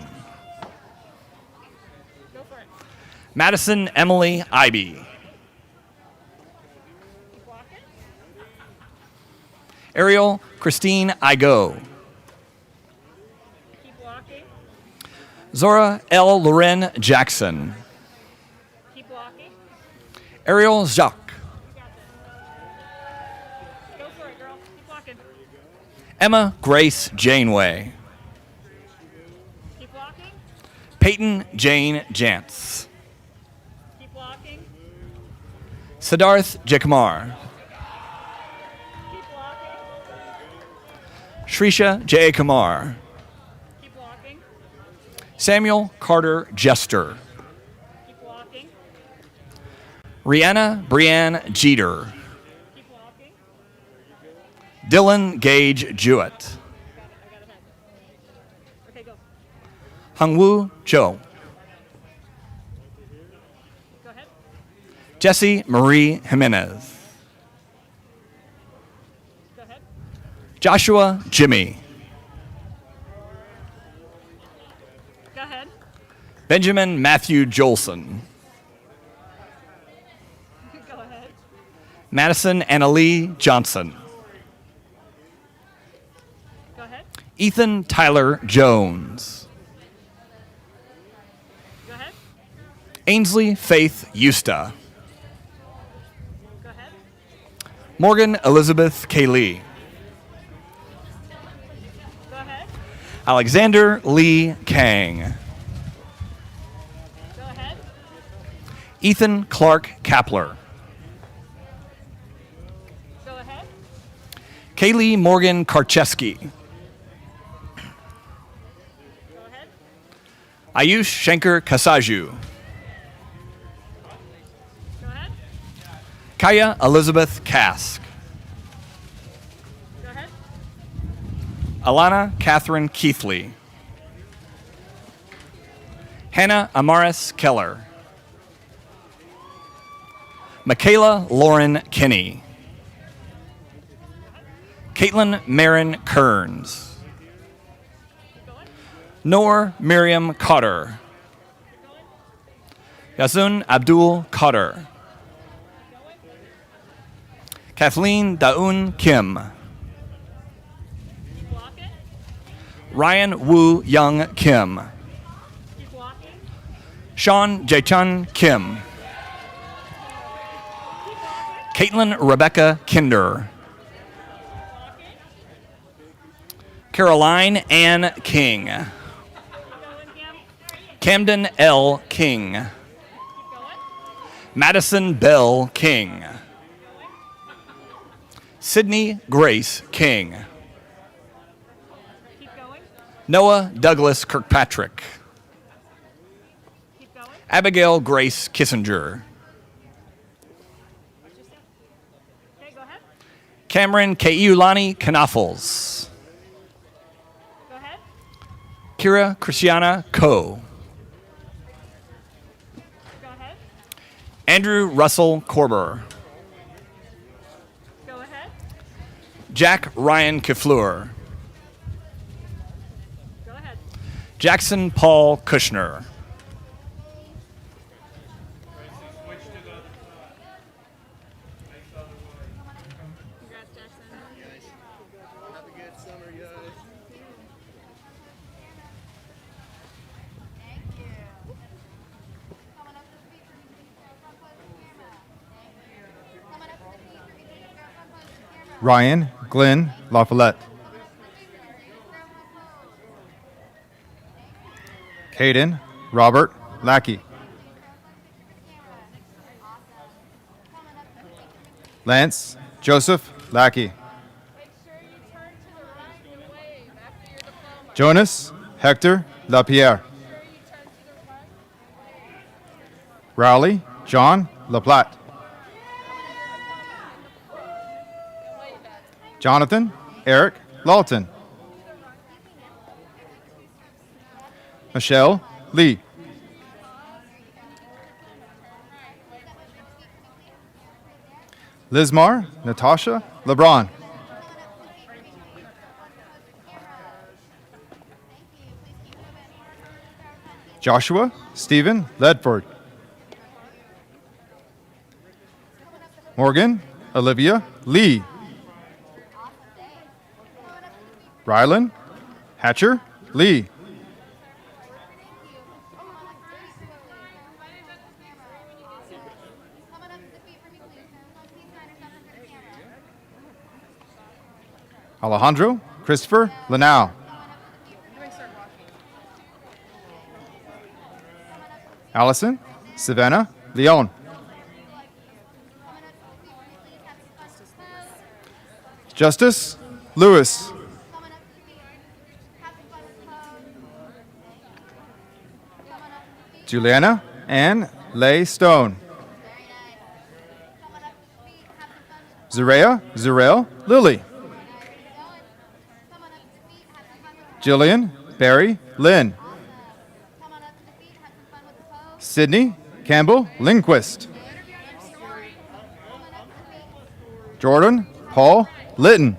Go for it. Madison Emily Ivy. Keep walking. Ariel Christine Igo. Keep walking. Zora L. Loren Jackson. Keep walking. Ariel Jacques. Go for it, girl. Keep walking. Emma Grace Janeway. Keep walking. Peyton Jane Jantz. Keep walking. Siddharth Jakamar. Keep walking. Shrisha J. Kumar. Keep walking. Samuel Carter Jester. Keep walking. Rihanna Brianne Jeter. Keep walking. Dylan Gage Jewett. Okay, go. Hungwoo Cho. Go ahead. Jesse Marie Jimenez. Go ahead. Joshua Jimmy. Go ahead. Benjamin Matthew Jolson. Go ahead. Madison Annalee Johnson. Go ahead. Ethan Tyler Jones. Go ahead. Ainsley Faith Eusta. Go ahead. Morgan Elizabeth Kaylee. Go ahead. Alexander Lee Kang. Go ahead. Ethan Clark Kapler. Go ahead. Kaylee Morgan Karcheski. Go ahead. Ayush Shankar Kasaju. Go ahead. Kaya Elizabeth Kask. Alana Catherine Keithley. Hannah Amaris Keller. Michaela Lauren Kinney. Caitlin Marin Kearns. Noor Miriam Cotter. Yasun Abdul Cotter. Kathleen Daun Kim. Ryan Woo Young Kim. Sean Jaechun Kim. Caitlin Rebecca Kinder. Caroline Ann King. Camden L. King. Madison Bell King. Sydney Grace King. Noah Douglas Kirkpatrick. Abigail Grace Kissinger. Cameron Keiulani Knaffles. Kira Christiana Ko. Andrew Russell Korber. Jack Ryan Kifleur. Jackson Paul Kushner. Ryan Glenn LaFollette. Caden Robert Lackey. Lance Joseph Lackey. Jonas Hector LaPierre. Rowley John LaPlatte. Jonathan Eric Lawton. Michelle Lee. Lizmar Natasha LeBron. Joshua Stephen Ledford. Morgan Olivia Lee. Rylan Hatcher Lee. Alejandro Christopher Lanau. Allison Savannah Leon. Justice Lewis. Juliana Ann Leigh Stone. Zarea Zarel Lilly. Jillian Barry Lynn. Sydney Campbell Lindquist. Jordan Paul Litton.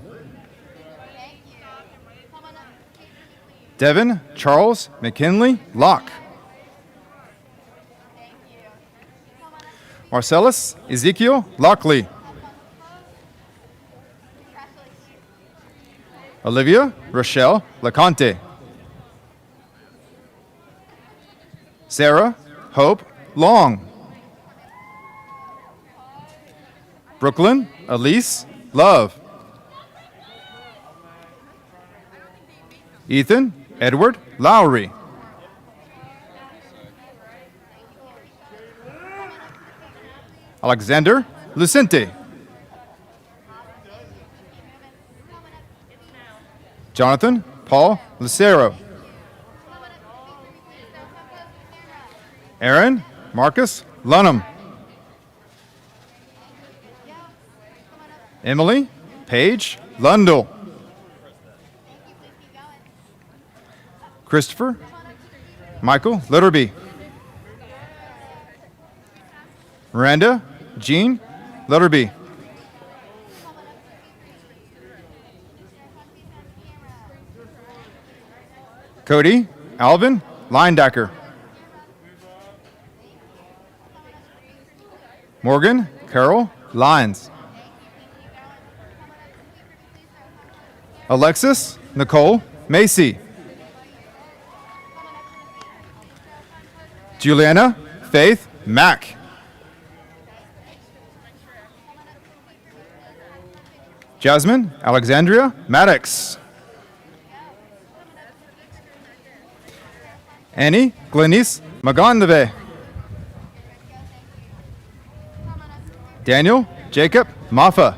Devin Charles McKinley Locke. Marcellus Ezekiel Lockley. Olivia Rochelle LeConte. Sarah Hope Long. Brooklyn Elise Love. Ethan Edward Lowry. Alexander Lucente. Jonathan Paul Lucero. Aaron Marcus Lunham. Emily Paige Lundell. Christopher Michael Litterby. Miranda Jean Litterby. Cody Alvin Lindacker. Morgan Carol Lyons. Alexis Nicole Macy. Juliana Faith Mack. Jasmine Alexandria Maddox. Annie Glenise Magandave. Daniel Jacob Maffa.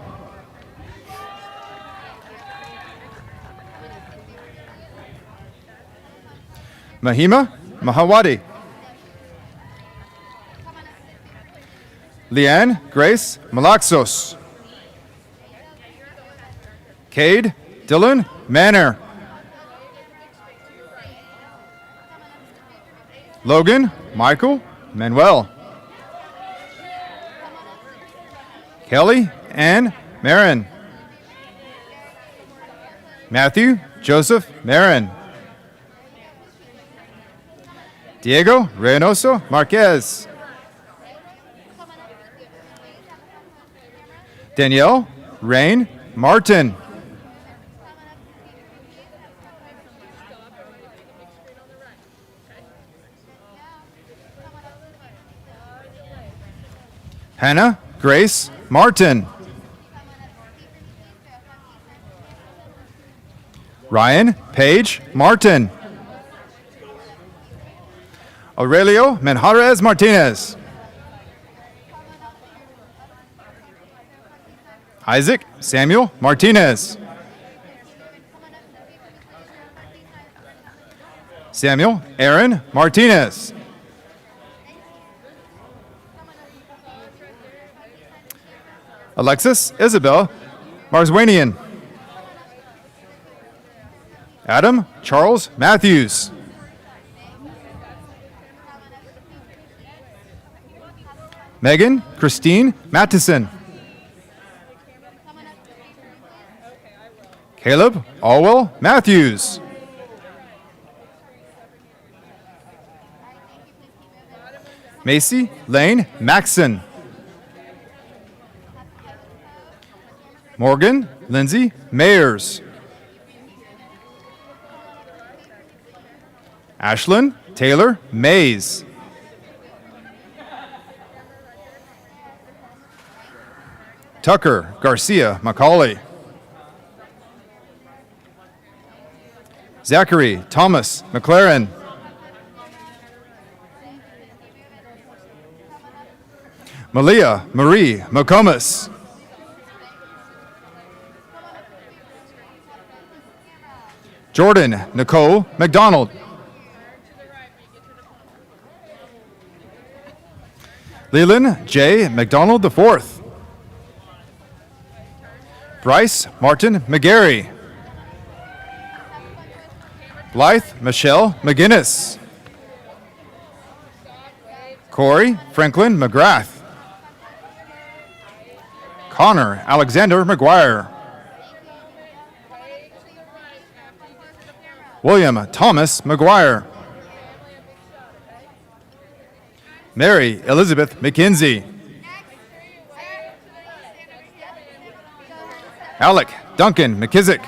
Mahima Mahawadi. Leanne Grace Malaxos. Cade Dylan Manor. Logan Michael Manuel. Kelly Ann Marin. Matthew Joseph Marin. Diego Reynoso Marquez. Danielle Rain Martin. Hannah Grace Martin. Ryan Page Martin. Aurelio Menjarez Martinez. Isaac Samuel Martinez. Samuel Aaron Martinez. Alexis Isabel Marzwanian. Adam Charles Matthews. Megan Christine Mattison. Caleb Alwell Matthews. Macy Lane Maxson. Morgan Lindsay Mayers. Ashlyn Taylor Mays. Tucker Garcia Macaulay. Zachary Thomas McLaren. Malia Marie McComas. Jordan Nicole McDonald. Leland J. McDonald IV. Bryce Martin McGarry. Blythe Michelle McGinnis. Corey Franklin McGrath. Connor Alexander McGuire. William Thomas McGuire. Mary Elizabeth McKenzie. Alec Duncan McKissick.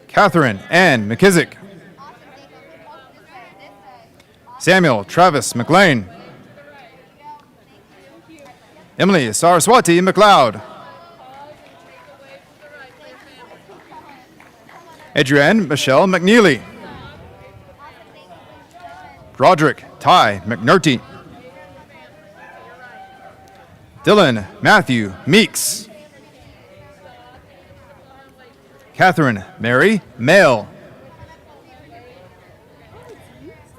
Catherine Ann McKissick. Samuel Travis McLean. Emily Saraswati McLeod. Adrienne Michelle McNeely. Roderick Ty McNulty. Dylan Matthew Meeks. Catherine Mary Mail.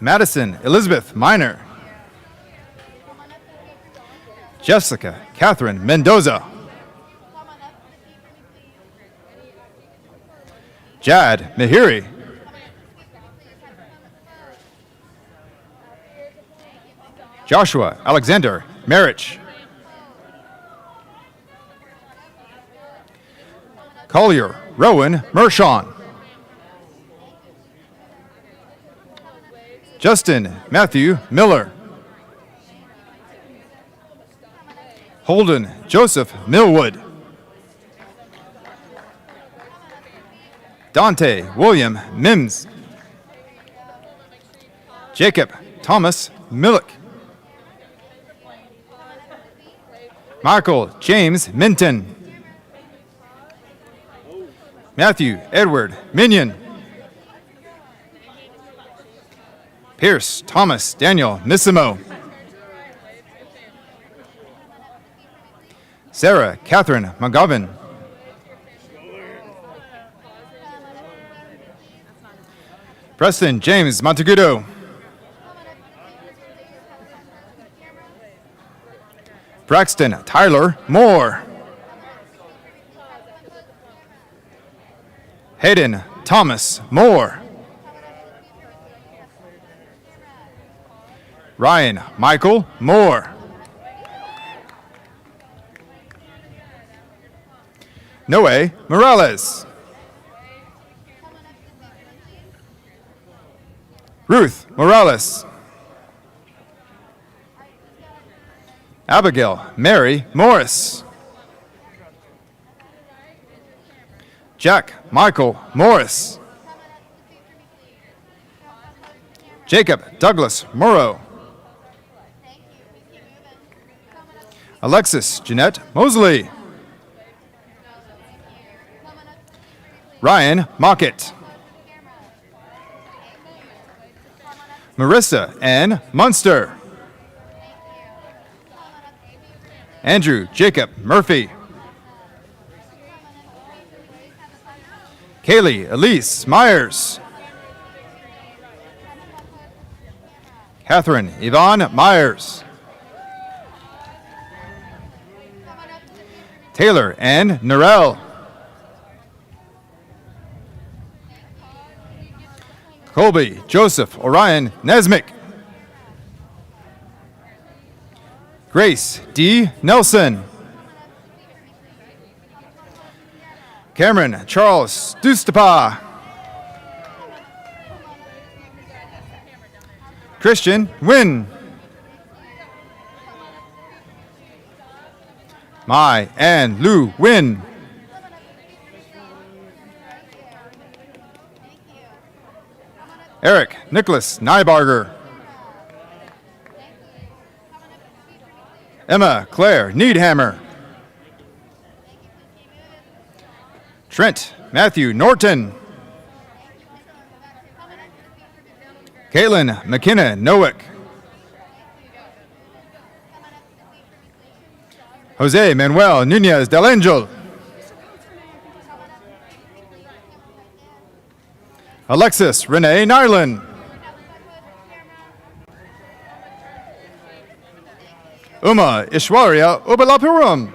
Madison Elizabeth Minor. Jessica Catherine Mendoza. Jad Mihiri. Joshua Alexander Marich. Collier Rowan Mershon. Justin Matthew Miller. Holden Joseph Millwood. Dante William Mims. Jacob Thomas Millick. Michael James Minton. Matthew Edward Minion. Pierce Thomas Daniel Missimo. Sarah Catherine McGovern. Preston James Montegudo. Braxton Tyler Moore. Hayden Thomas Moore. Ryan Michael Moore. Noe Morales. Ruth Morales. Abigail Mary Morris. Jack Michael Morris. Jacob Douglas Morrow. Alexis Jeanette Mosley. Ryan Mockett. Marissa Ann Munster. Andrew Jacob Murphy. Kaylee Elise Myers. Catherine Yvonne Myers. Taylor Ann Norell. Colby Joseph Orion Nesmick. Grace D. Nelson. Cameron Charles Dustapa. Christian Wynn. Mai and Lou Wynn. Eric Nicholas Nybarger. Emma Claire Needhammer. Trent Matthew Norton. Caitlin McKenna Nowick. Jose Manuel Nunez Del Angel. Alexis Renee Nyland. Uma Ishwarya Ubalapuram.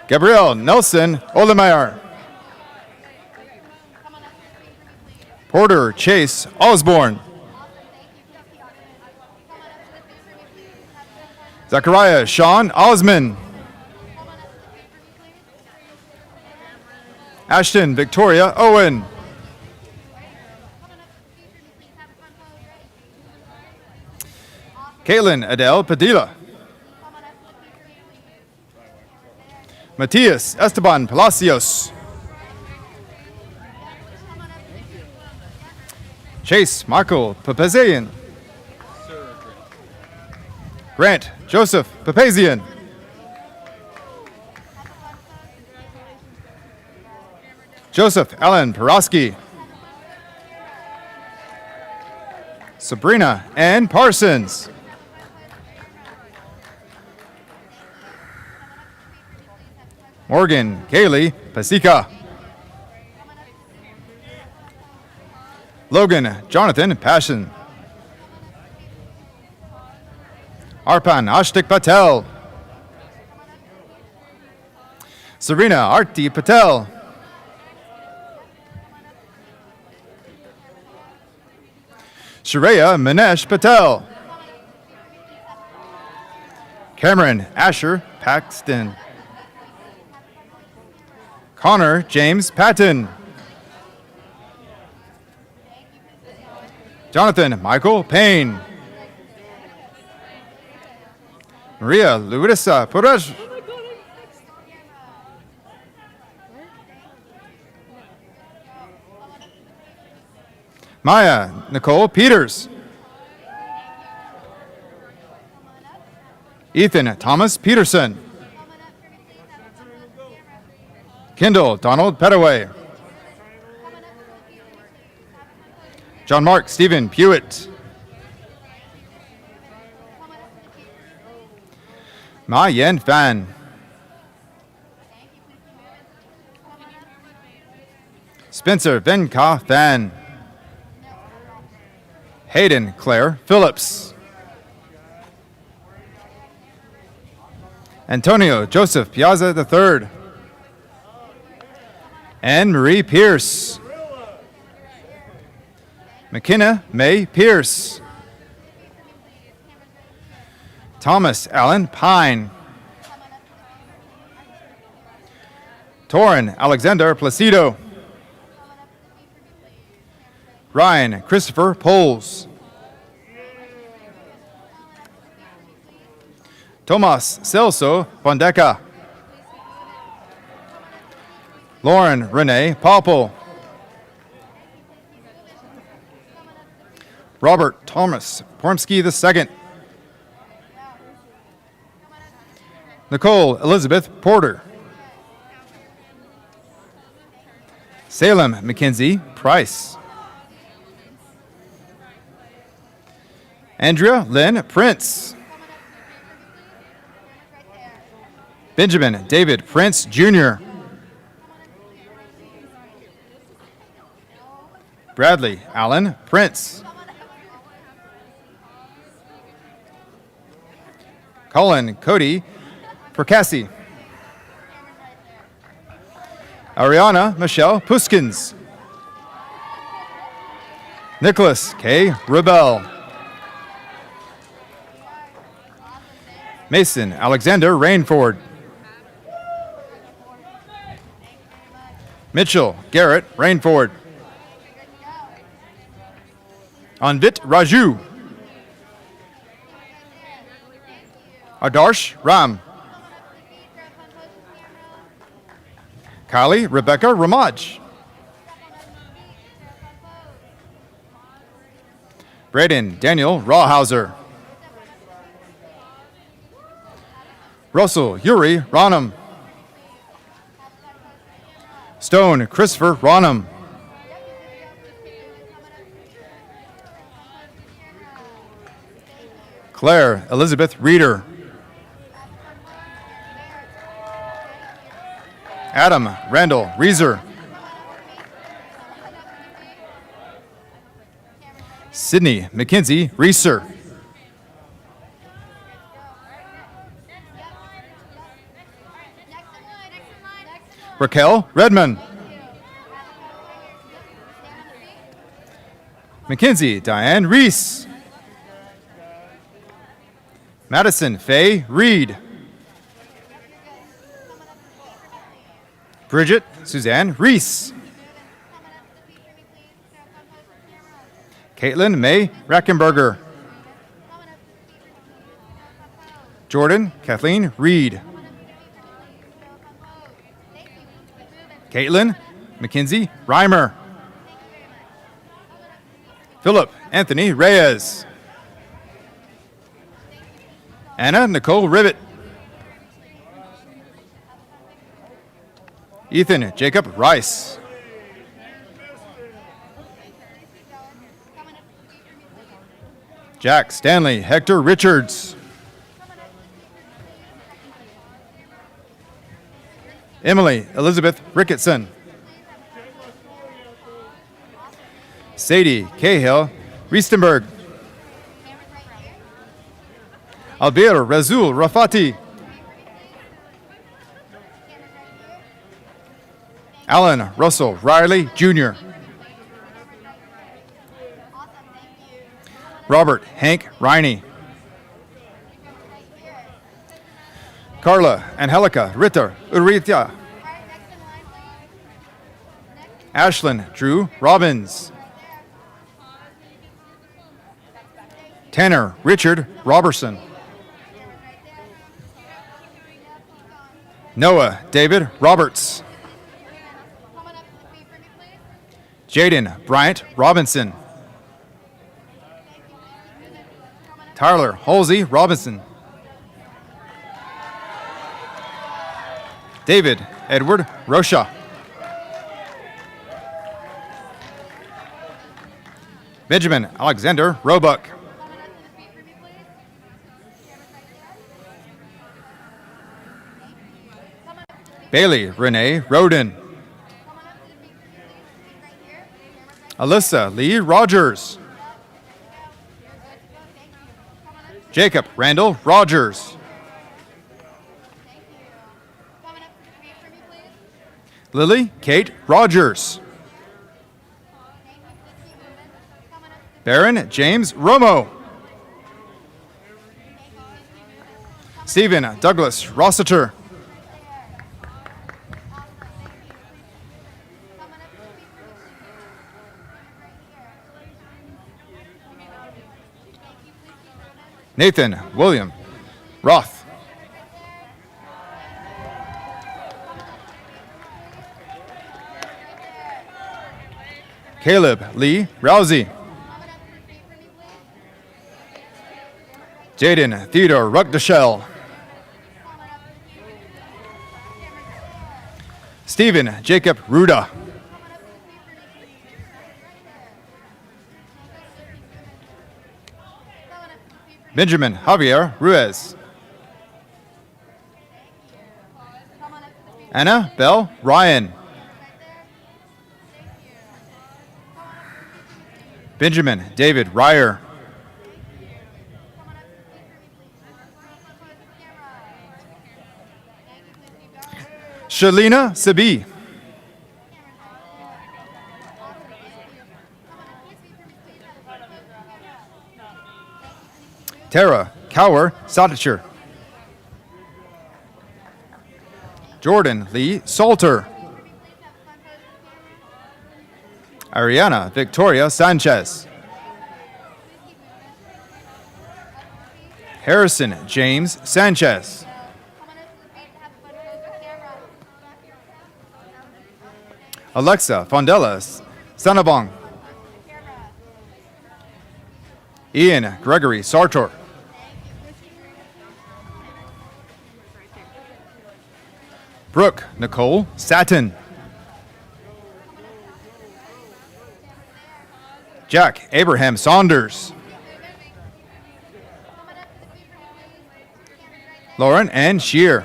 Gabrielle Nelson Olemeyer. Porter Chase Osborne. Zachariah Sean Osman. Ashton Victoria Owen. Caitlin Adele Padilla. Matias Esteban Palacios. Chase Michael Papazian. Grant Joseph Papazian. Joseph Allen Peroski. Sabrina Ann Parsons. Morgan Kaylee Pasica. Logan Jonathan Passion. Arpan Ashtik Patel. Serena Arti Patel. Shreya Manesh Patel. Cameron Asher Paxton. Connor James Patton. Jonathan Michael Payne. Maria Luisa Purej. Maya Nicole Peters. Ethan Thomas Peterson. Kendall Donald Petaway. John Mark Stephen Pewitt. Ma Yen Fan. Spencer Venka Fan. Hayden Claire Phillips. Antonio Joseph Piazza III. Anne Marie Pierce. McKenna May Pierce. Thomas Allen Pine. Torrin Alexander Placido. Ryan Christopher Poles. Tomas Celso Fondeca. Lauren Renee Popple. Robert Thomas Pormsky II. Nicole Elizabeth Porter. Salem Mackenzie Price. Andrea Lynn Prince. Benjamin David Prince Jr. Bradley Allen Prince. Colin Cody Percassi. Ariana Michelle Puskins. Nicholas K. Rebel. Mason Alexander Rainford. Mitchell Garrett Rainford. Anvit Raju. Adarsh Ram. Kylie Rebecca Ramaj. Braden Daniel Rawhauser. Russell Yuri Ronham. Stone Christopher Ronham. Claire Elizabeth Reeder. Adam Randall Reeser. Sydney Mackenzie Reeser. Raquel Redmond. Mackenzie Diane Reese. Madison Faye Reed. Bridget Suzanne Reese. Caitlin May Rackenberger. Jordan Kathleen Reed. Caitlin Mackenzie Reimer. Philip Anthony Reyes. Anna Nicole Ribbit. Ethan Jacob Rice. Jack Stanley Hector Richards. Emily Elizabeth Ricketson. Sadie Cahill Riestenberg. Albir Razul Rafati. Alan Russell Riley Jr. Robert Hank Riney. Carla Angelica Ritter Urita. Ashlyn Drew Robbins. Tanner Richard Robertson. Noah David Roberts. Jaden Bryant Robinson. Tyler Halsey Robinson. David Edward Rocha. Benjamin Alexander Roebuck. Bailey Renee Roden. Alyssa Lee Rogers. Jacob Randall Rogers. Lily Kate Rogers. Baron James Romo. Stephen Douglas Rossiter. Nathan William Roth. Caleb Lee Rousey. Jaden Theodore Ruckdashell. Stephen Jacob Ruda. Benjamin Javier Ruiz. Anna Bell Ryan. Benjamin David Ryer. Shalina Sabi. Tara Cower Sadicher. Jordan Lee Salter. Ariana Victoria Sanchez. Harrison James Sanchez. Alexa Fondelas Sanabong. Ian Gregory Sartor. Brooke Nicole Satin. Jack Abraham Saunders. Lauren Ann Shear.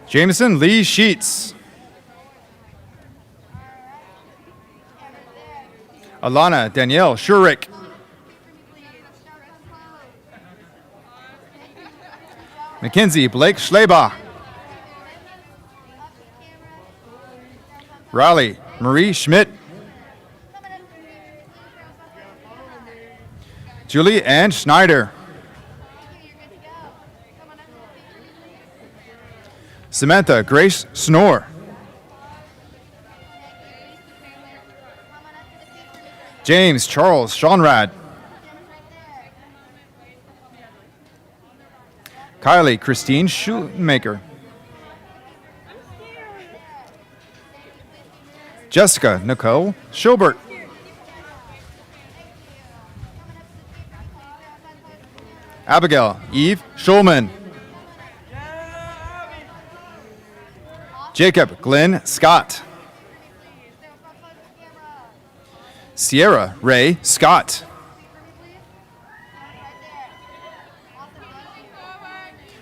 Jameson Lee Sheets. Alana Danielle Shurick. Mackenzie Blake Schleba. Riley Marie Schmidt. Julie Ann Schneider. Samantha Grace Snore. James Charles Schonrad. Kylie Christine Shoemaker. Jessica Nicole Schubert. Abigail Eve Schulman. Jacob Glenn Scott. Sierra Ray Scott.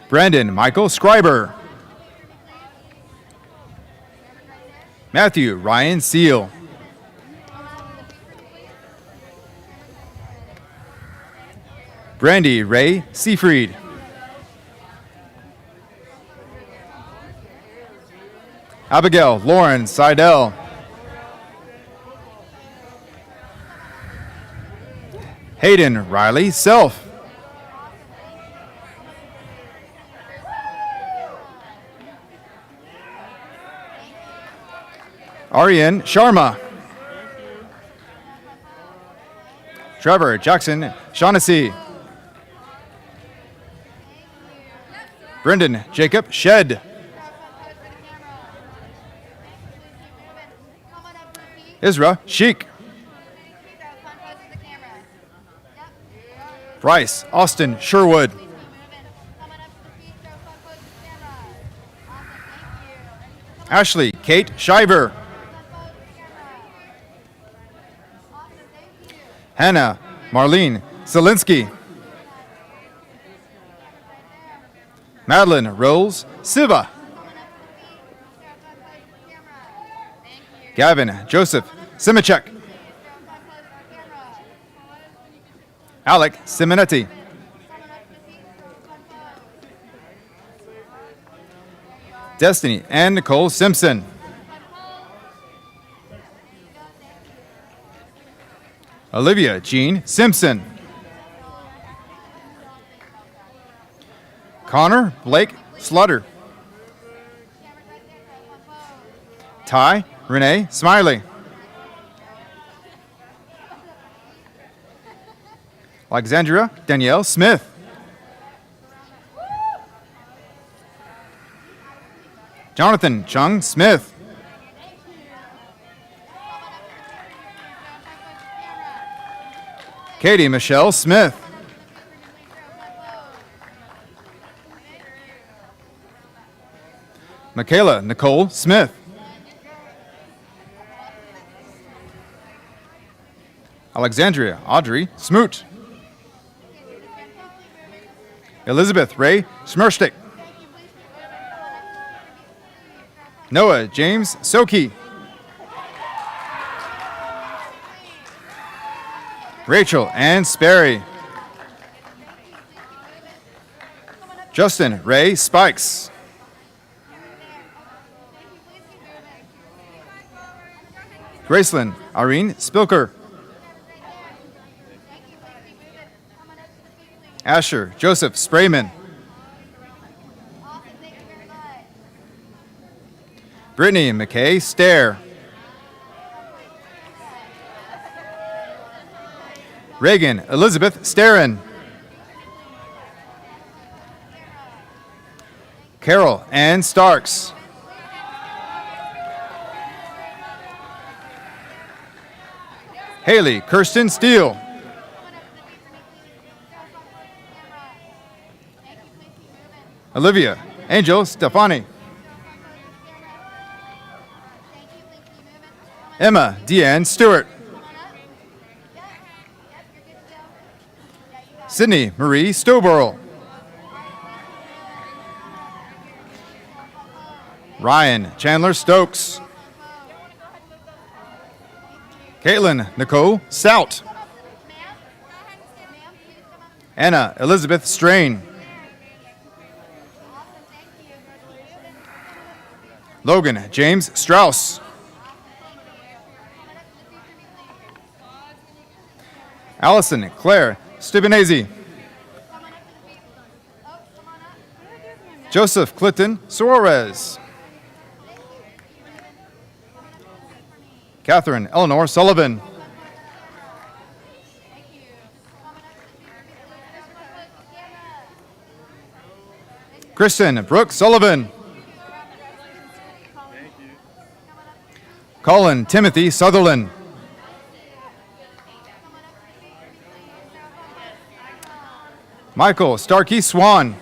Brandon Michael Scriber. Matthew Ryan Seal. Brandy Ray Seafried. Abigail Lauren Seidel. Hayden Riley Self. Aryan Sharma. Trevor Jackson Shaughnessy. Brendan Jacob Shed. Isra Sheik. Bryce Austin Sherwood. Ashley Kate Shiver. Hannah Marlene Zelinsky. Madeline Rose Siva. Gavin Joseph Simichek. Alec Simonetti. Destiny and Nicole Simpson. Olivia Jean Simpson. Connor Blake Slaughter. Ty Renee Smiley. Alexandria Danielle Smith. Jonathan Chung Smith. Katie Michelle Smith. Michaela Nicole Smith. Alexandria Audrey Smoot. Elizabeth Ray Smirstick. Noah James Soki. Rachel Ann Sperry. Justin Ray Spikes. Gracelyn Irene Spilker. Asher Joseph Sprayman. Brittany McKay Stair. Reagan Elizabeth Starin. Carol Ann Starks. Haley Kirsten Steele. Olivia Angel Stefani. Emma Deanne Stewart. Sydney Marie Stowborough. Ryan Chandler Stokes. Caitlin Nicole Stout. Anna Elizabeth Strain. Logan James Strauss. Allison Claire Stibinese. Joseph Clinton Suarez. Catherine Eleanor Sullivan. Kristen Brooke Sullivan. Colin Timothy Sutherland. Michael Starkey Swan.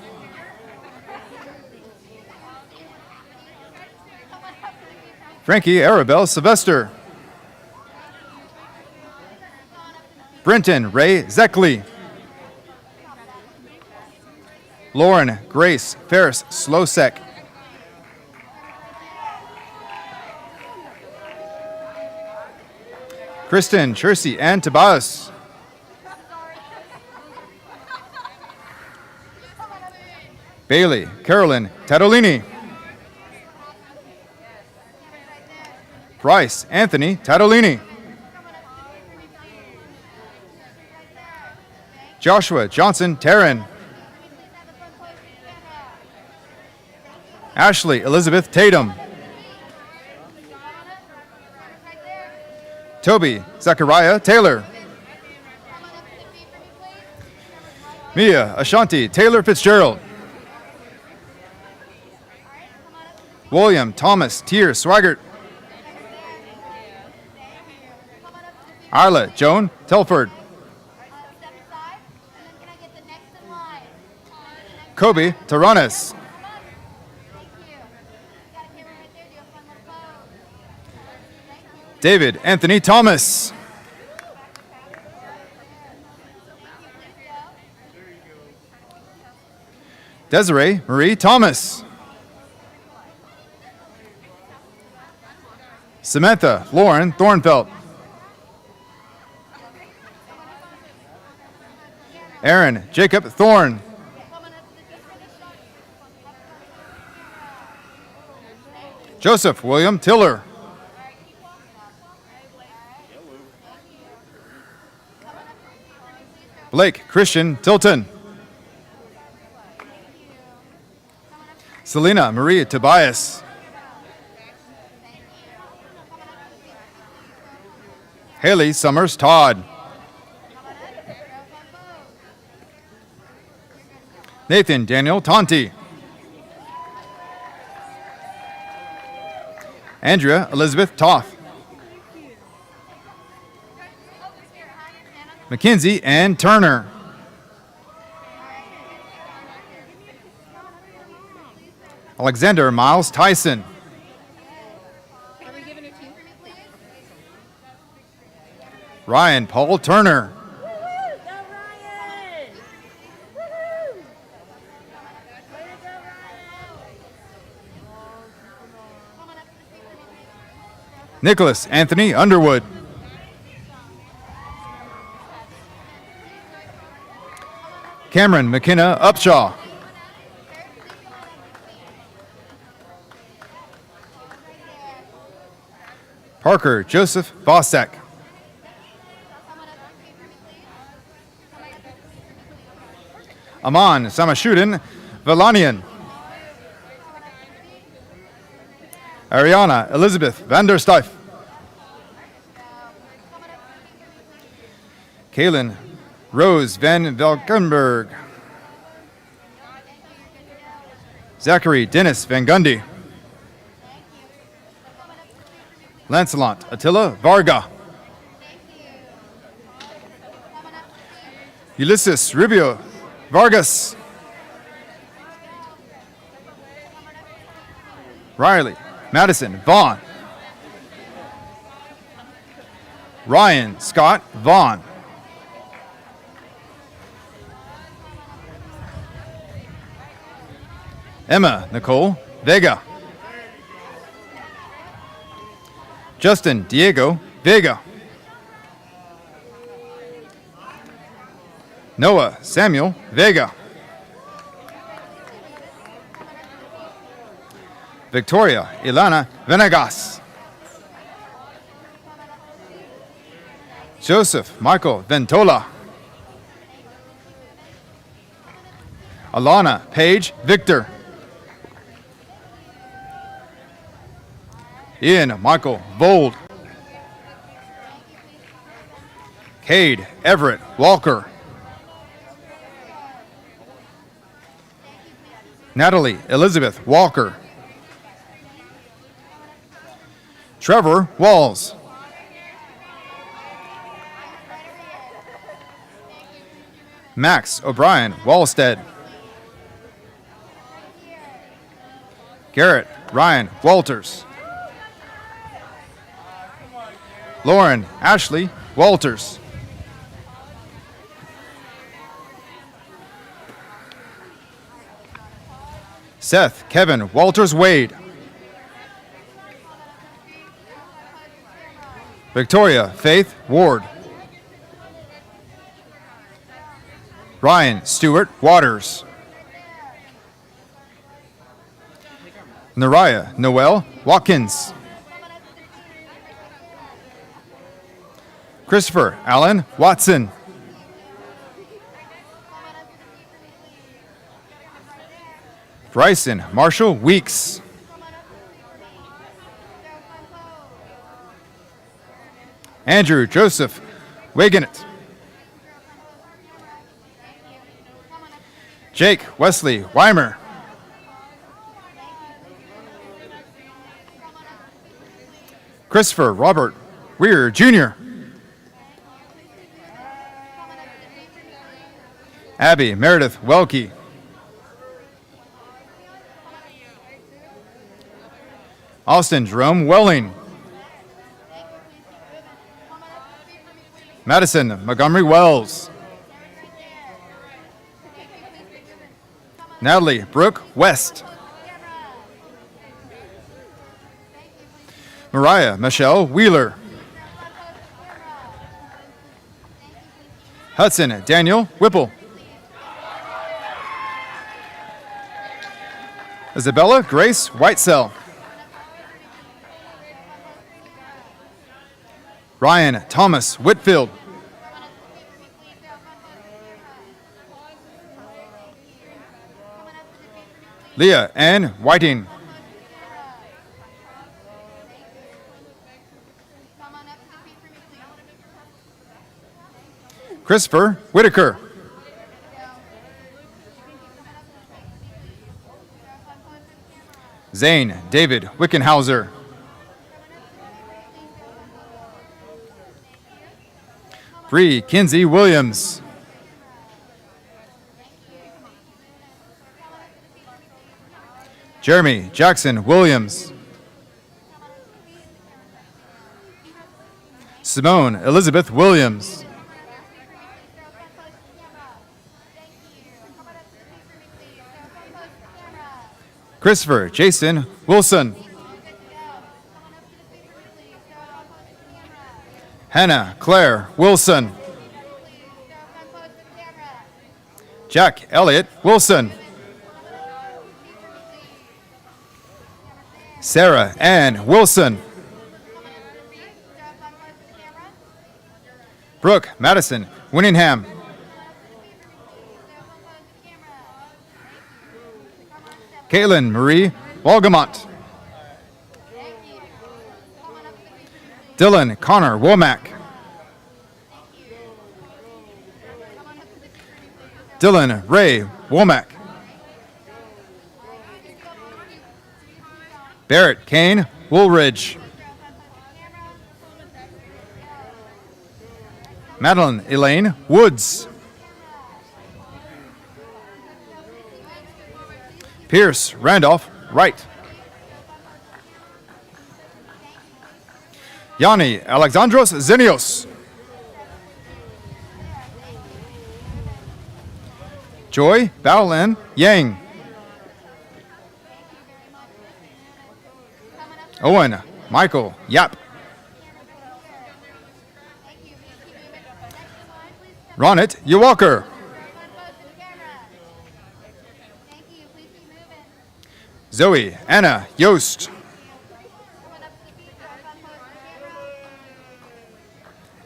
Frankie Arabelle Sylvester. Brenton Ray Zeckley. Lauren Grace Ferris Slosek. Kristen Chersey Ann Tobias. Bailey Carolyn Tadolini. Bryce Anthony Tadolini. Joshua Johnson Taryn. Ashley Elizabeth Tatum. Toby Zachariah Taylor. Mia Ashanti Taylor Fitzgerald. William Thomas Tier Swaggart. Isla Joan Telford. Kobe Taranis. David Anthony Thomas. Desiree Marie Thomas. Samantha Lauren Thornfelt. Aaron Jacob Thorne. Joseph William Tiller. Blake Christian Tilton. Selena Marie Tobias. Haley Summers Todd. Nathan Daniel Tonti. Andrea Elizabeth Toth. Mackenzie Ann Turner. Alexander Miles Tyson. Ryan Paul Turner. Nicholas Anthony Underwood. Cameron McKenna Upshaw. Parker Joseph Bossack. Aman Samashuddin Valanian. Ariana Elizabeth Vanderstuyf. Kaylin Rose Van Valkenburg. Zachary Dennis Van Gundy. Lancelot Attila Varga. Ulysses Rubio Vargas. Riley Madison Vaughn. Ryan Scott Vaughn. Emma Nicole Vega. Justin Diego Vega. Noah Samuel Vega. Victoria Ilana Venegas. Joseph Michael Ventola. Alana Paige Victor. Ian Michael Vold. Cade Everett Walker. Natalie Elizabeth Walker. Trevor Walls. Max O'Brien Wallstead. Garrett Ryan Walters. Lauren Ashley Walters. Seth Kevin Walters Wade. Victoria Faith Ward. Ryan Stewart Waters. Nariah Noel Watkins. Christopher Allen Watson. Bryson Marshall Weeks. Andrew Joseph Wagenet. Jake Wesley Weimer. Christopher Robert Weir Jr. Abby Meredith Welke. Austin Jerome Welling. Madison Montgomery Wells. Natalie Brooke West. Mariah Michelle Wheeler. Hudson Daniel Whipple. Isabella Grace Whitesell. Ryan Thomas Whitfield. Leah Ann Whiting. Christopher Whitaker. Zane David Wickenhauser. Bree Kinsey Williams. Jeremy Jackson Williams. Simone Elizabeth Williams. Christopher Jason Wilson. Hannah Claire Wilson. Jack Elliott Wilson. Sarah Ann Wilson. Brooke Madison Winningham. Caitlin Marie Walgamont. Dylan Connor Womack. Dylan Ray Womack. Barrett Kane Woolridge. Madeline Elaine Woods. Pierce Randolph Wright. Yanni Alexandros Zenios. Joy Baolin Yang. Owen Michael Yap. Ronit Yewalker. Zoe Anna Yost.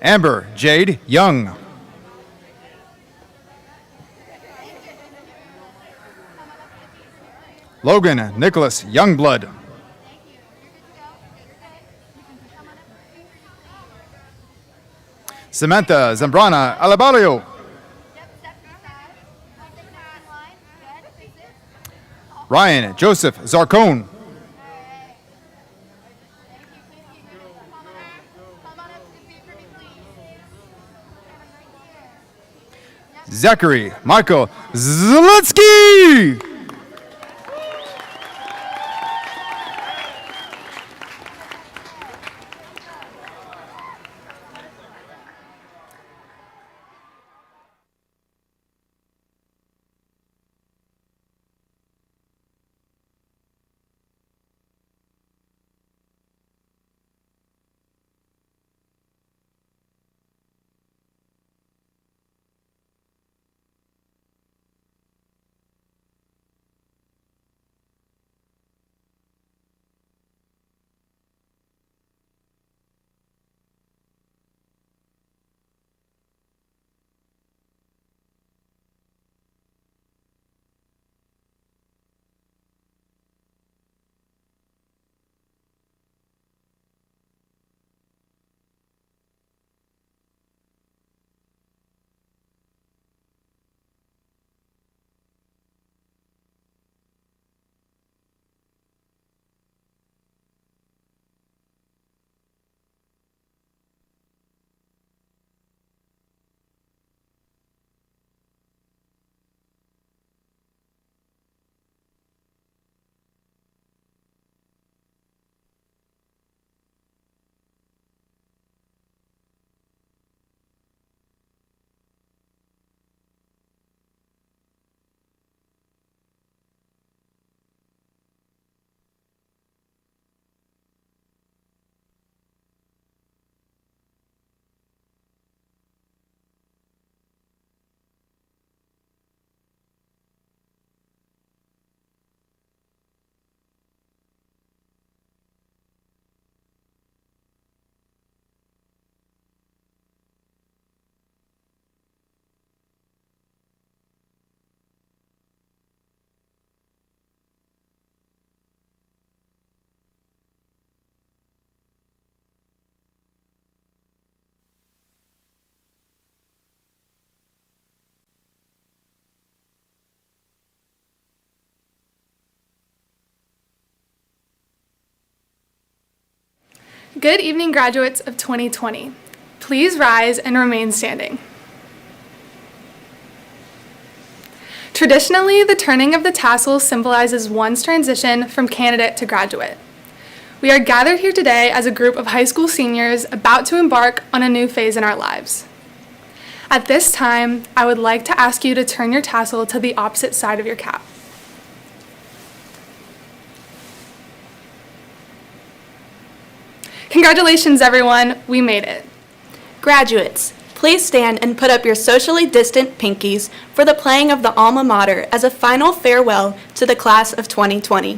Amber Jade Young. Logan Nicholas Youngblood. Samantha Zambrana Alabalio. Ryan Joseph Zarcone. Zachary Michael Zalitsky. Good evening, graduates of 2020. Please rise and remain standing. Traditionally, the turning of the tassel symbolizes one's transition from candidate to graduate. We are gathered here today as a group of high school seniors about to embark on a new phase in our lives. At this time, I would like to ask you to turn your tassel to the opposite side of your cap. Congratulations, everyone. We made it. Graduates, please stand and put up your socially distant pinkies for the playing of the alma mater as a final farewell to the class of 2020.